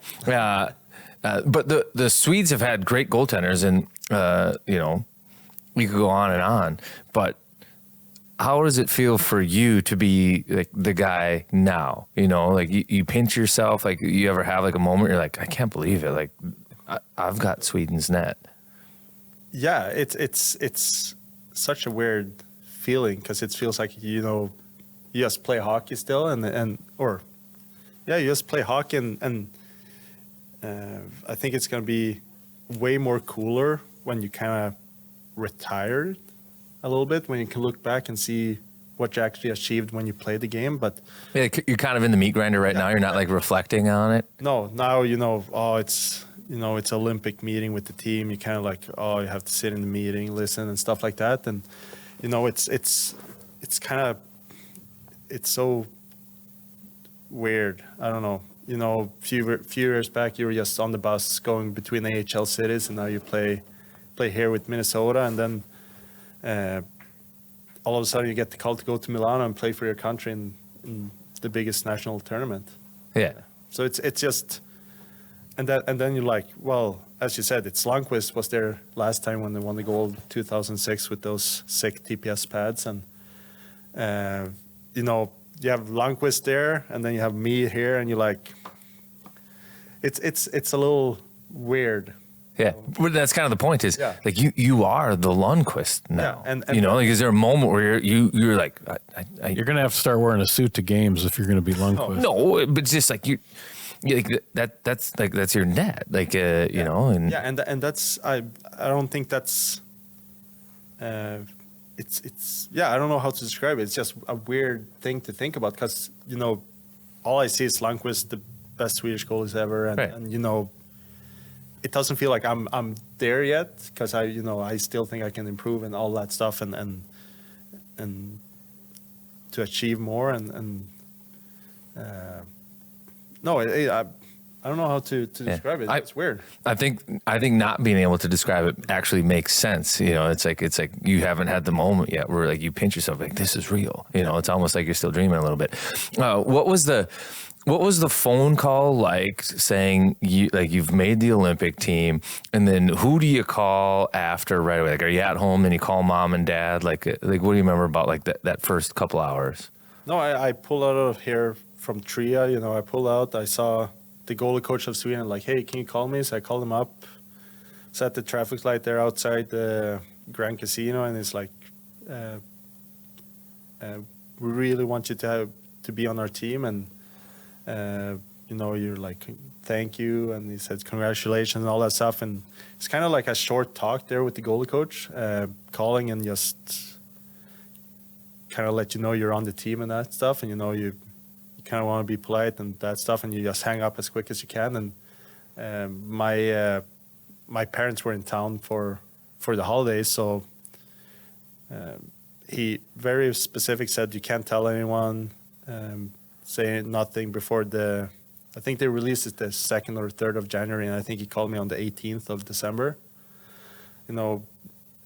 But the Swedes have had great goaltenders, and we could go on and on. But how does it feel for you to be like the guy now? Like you pinch yourself. Like you ever have like a moment you're like, I can't believe it. Like I've got Sweden's net. Yeah, it's such a weird feeling because it feels like you just play hockey still, you just play hockey, and I think it's gonna be way more cooler when you kind of retire a little bit, when you can look back and see what you actually achieved when you played the game. But Yeah, you're kind of in the meat grinder right now. You're not like reflecting on it. no, now it's it's Olympic meeting with the team. You kind of like, you have to sit in the meeting, listen, and stuff like that. And it's kind of so weird. I don't know. A few years back, you were just on the bus going between AHL cities, and now you play here with Minnesota, and then all of a sudden you get the call to go to Milano and play for your country in the biggest national tournament. Yeah. So it's just. And then you're like, well, as you said, it's Lundqvist was there last time when they won the gold 2006 with those sick TPS pads, and you have Lundqvist there, and then you have me here, and you're like, it's a little weird. Yeah, but that's kind of the point. Is Yeah. like you are the Lundqvist now. Yeah, and like is there a moment where you're like You're going to have to start wearing a suit to games if you're going to be Lundqvist. no, but it's just like you like that's your net, like and Yeah, and that's I don't think that's it's I don't know how to describe it. It's just a weird thing to think about because all I see is Lundqvist, the best Swedish goalies ever, and, Right. and it doesn't feel like I'm there yet because I still think I can improve and all that stuff and to achieve more and no, I don't know how to describe it. It's weird. I think not being able to describe it actually makes sense. It's like you haven't had the moment yet where like you pinch yourself like this is real. It's almost like you're still dreaming a little bit. What was the phone call like saying you've made the Olympic team, and then who do you call after right away? Like, are you at home and you call mom and dad? Like what do you remember about like that first couple hours? No, I pulled out of here from Tria. I pulled out. I saw the goalie coach of Sweden, like, hey, can you call me? So I called him up, set the traffic light there outside the Grand Casino, and it's like, we really want you to be on our team, and you're like, thank you, and he said congratulations and all that stuff, and it's kind of like a short talk there with the goalie coach, calling and just kind of let you know you're on the team and that stuff, and you kind of want to be polite and that stuff, and you just hang up as quick as you can. And my parents were in town for the holidays, so he very specific said you can't tell anyone, say nothing before I think they released it the 2nd or 3rd of January, and I think he called me on the 18th of December.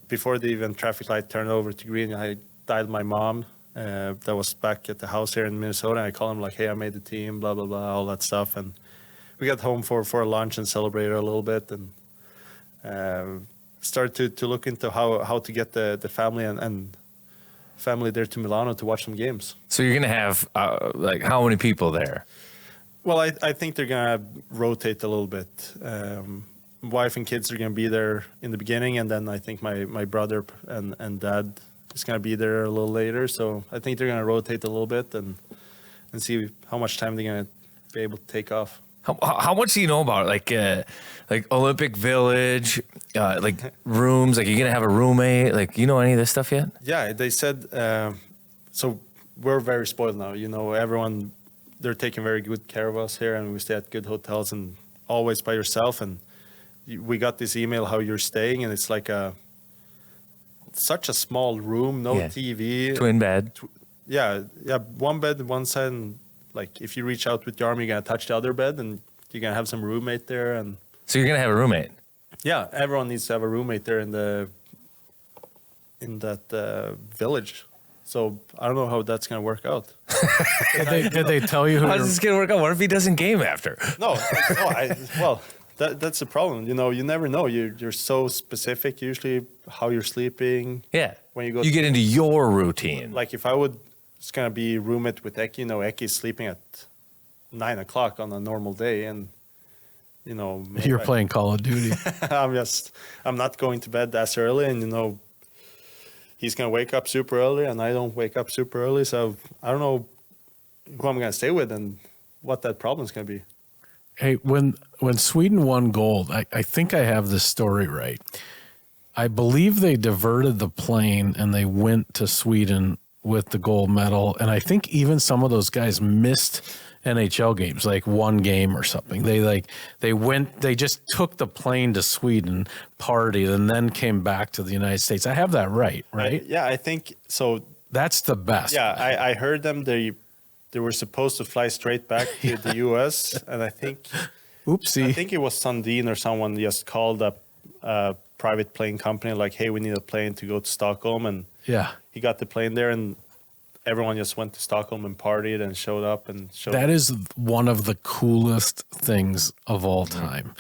before the even traffic light turned over to green, I dialed my mom. That was back at the house here in Minnesota. And I called him like, hey, I made the team, blah, blah, blah, all that stuff. And we got home for lunch and celebrated a little bit, and started to look into how to get the family and family there to Milano to watch some games. So you're going to have like how many people there? Well, I think they're going to rotate a little bit. Wife and kids are going to be there in the beginning, and then I think my brother and dad is going to be there a little later. So I think they're going to rotate a little bit and see how much time they're going to be able to take off. How much do you know about it? Like Olympic Village, like rooms? Like, you're gonna have a roommate? Like, you know any of this stuff yet? Yeah, they said. So we're very spoiled now. You know, everyone, they're taking very good care of us here, and we stay at good hotels and always by yourself. And we got this email how you're staying, and it's like such a small room, no TV, twin bed. Yeah, one bed one side, and like if you reach out with your arm, you're gonna touch the other bed, and you're gonna have some roommate there. And so you're gonna have a roommate. Yeah, everyone needs to have a roommate there in that village. So I don't know how that's gonna work out. Did they tell you who? How's this gonna work out? What if he doesn't game after? No. Well, that's the problem. You know, you never know. You're so specific usually how you're sleeping. Yeah. When you get into your routine. Like if I would, it's gonna be roommate with Eki. You know, Eki's sleeping at 9 o'clock on a normal day, and you know, you're playing Call of Duty. I'm not going to bed as early, and you know, he's gonna wake up super early, and I don't wake up super early, so I don't know who I'm gonna stay with and what that problem's gonna be. Hey, when Sweden won gold, I think I have this story right. I believe they diverted the plane and they went to Sweden with the gold medal, and I think even some of those guys missed NHL games, like one game or something. They just took the plane to Sweden, partied, and then came back to the United States. I have that right? Yeah, I think so. That's the best. Yeah, I heard them. They were supposed to fly straight back to the U.S. and I think, oopsie, I think it was Sundin or someone just called up a private plane company like, hey, we need a plane to go to Stockholm, and yeah, he got the plane there, and everyone just went to Stockholm and partied and showed up and showed. That is one of the coolest things of all time.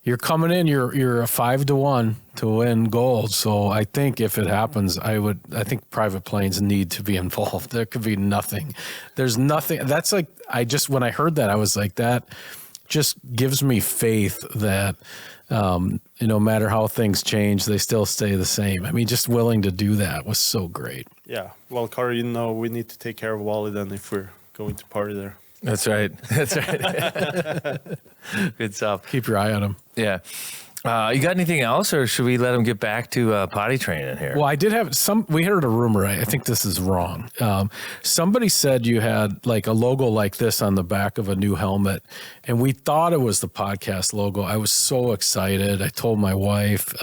You're coming in, you're a 5-1 to win gold. So I think if it happens, I think private planes need to be involved. There could be nothing. There's nothing. That's like, when I heard that, I was like, that just gives me faith that, no matter how things change, they still stay the same. I mean, just willing to do that was so great. Yeah. Well, Carter, we need to take care of Wally then if we're going to party there. That's right. That's right. Good stuff. Keep your eye on him. Yeah. You got anything else, or should we let him get back to potty training here? Well, I did have we heard a rumor. I think this is wrong. Somebody said you had like a logo like this on the back of a new helmet, and we thought it was the podcast logo. I was so excited. I told my wife.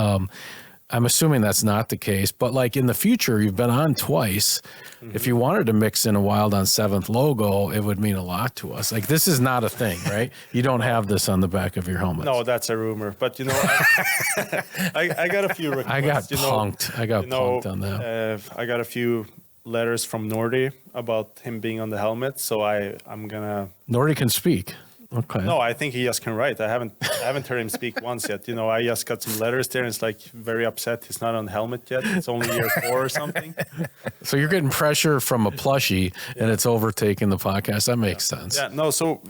I'm assuming that's not the case, but like in the future, you've been on twice. Mm-hmm. If you wanted to mix in a Wild on 7th logo, it would mean a lot to us. Like, this is not a thing, right? You don't have this on the back of your helmet. No, that's a rumor. But, I got a few requests. I got punked. I got punked on that. I got a few letters from Nordy about him being on the helmet, so I'm going to... Nordy can speak. Okay. No, I think he just can write. I haven't heard him speak once yet. I just got some letters there, and it's like very upset he's not on the helmet yet. It's only year 4 or something. So you're getting pressure from a plushie, and it's overtaking the podcast. That makes sense. Yeah. No. So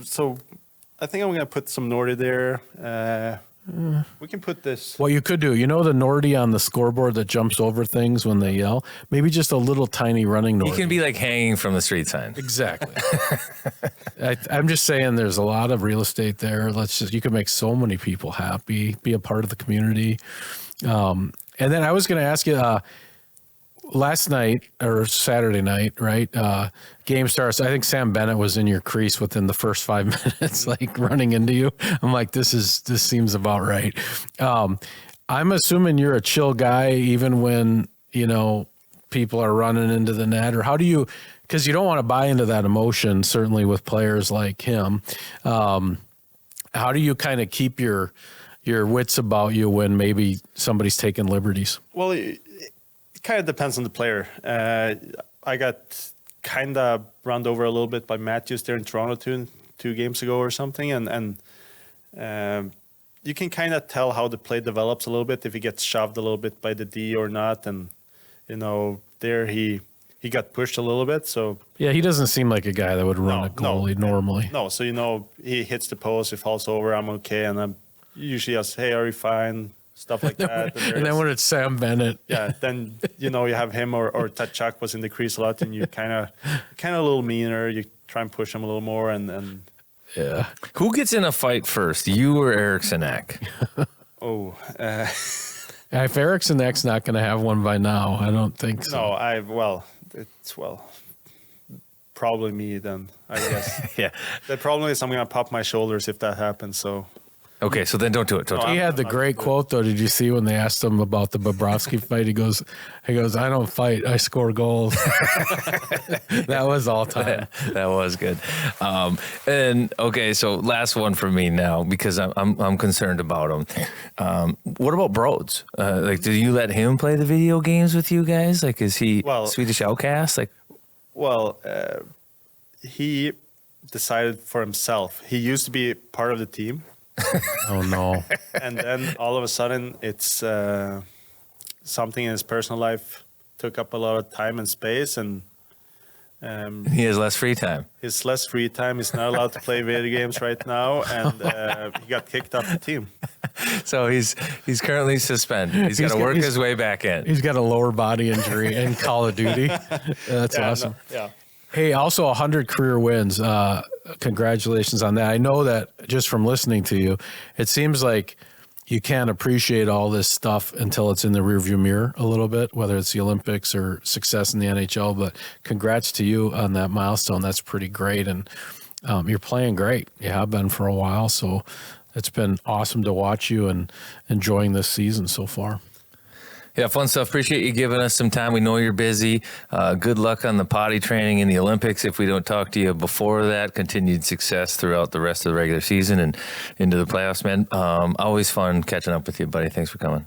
I think I'm gonna put some Nordy there. We can put this. What you could do, the Nordy on the scoreboard that jumps over things when they yell? Maybe just a little tiny running Nordy. He can be like hanging from the street sign. Exactly. I'm just saying there's a lot of real estate there. You can make so many people happy, be a part of the community. And then I was going to ask you, last night or Saturday night, right? Game starts. I think Sam Bennett was in your crease within the first 5 minutes, like running into you. I'm like, this seems about right. I'm assuming you're a chill guy, even when, people are running into the net, or how do you, because you don't want to buy into that emotion, certainly with players like him. How do you kind of keep your your wits about you when maybe somebody's taking liberties? Well, it kind of depends on the player. I got kind of run over a little bit by Matthews there in Toronto two games ago or something, and you can kind of tell how the play develops a little bit if he gets shoved a little bit by the D or not, and there he got pushed a little bit. So Yeah, he doesn't seem like a guy that would run a goalie normally. No, so he hits the post, he falls over, I'm okay, and I'm usually just, hey, are you fine? Stuff like that. And then when it's Sam Bennett, yeah, then you have him or Tachak was in the crease a lot, and you kind of a little meaner. You try and push him a little more, and yeah. Who gets in a fight first, you or Eriksson Ek? If Eriksson Ek's not going to have one by now, I don't think so. No, it's probably me then, I guess. Yeah. The problem is I'm gonna pop my shoulders if that happens. So. Okay, so then don't do it. He had the great quote, though. Did you see when they asked him about the Bobrovsky fight? He goes, I don't fight, I score goals. That was all time. That was good. And okay, so last one for me now, because I'm concerned about him. What about Broads? Do you let him play the video games with you guys? Like, is he Swedish outcast? He decided for himself. He used to be part of the team. Oh no! And then all of a sudden, it's something in his personal life took up a lot of time and space, and he has less free time. He's less free time. He's not allowed to play video games right now, and he got kicked off the team. So he's currently suspended. He's got to work his way back in. He's got a lower body injury in Call of Duty. That's awesome. Yeah. Hey, also 100 career wins. Congratulations on that. I know that just from listening to you, it seems like you can't appreciate all this stuff until it's in the rearview mirror a little bit, whether it's the Olympics or success in the NHL. But congrats to you on that milestone. That's pretty great. And you're playing great. You have been for a while. So it's been awesome to watch you and enjoying this season so far. Yeah, fun stuff. Appreciate you giving us some time. We know you're busy. Good luck on the potty training in the Olympics. If we don't talk to you before that, continued success throughout the rest of the regular season and into the playoffs, man. Always fun catching up with you, buddy. Thanks for coming.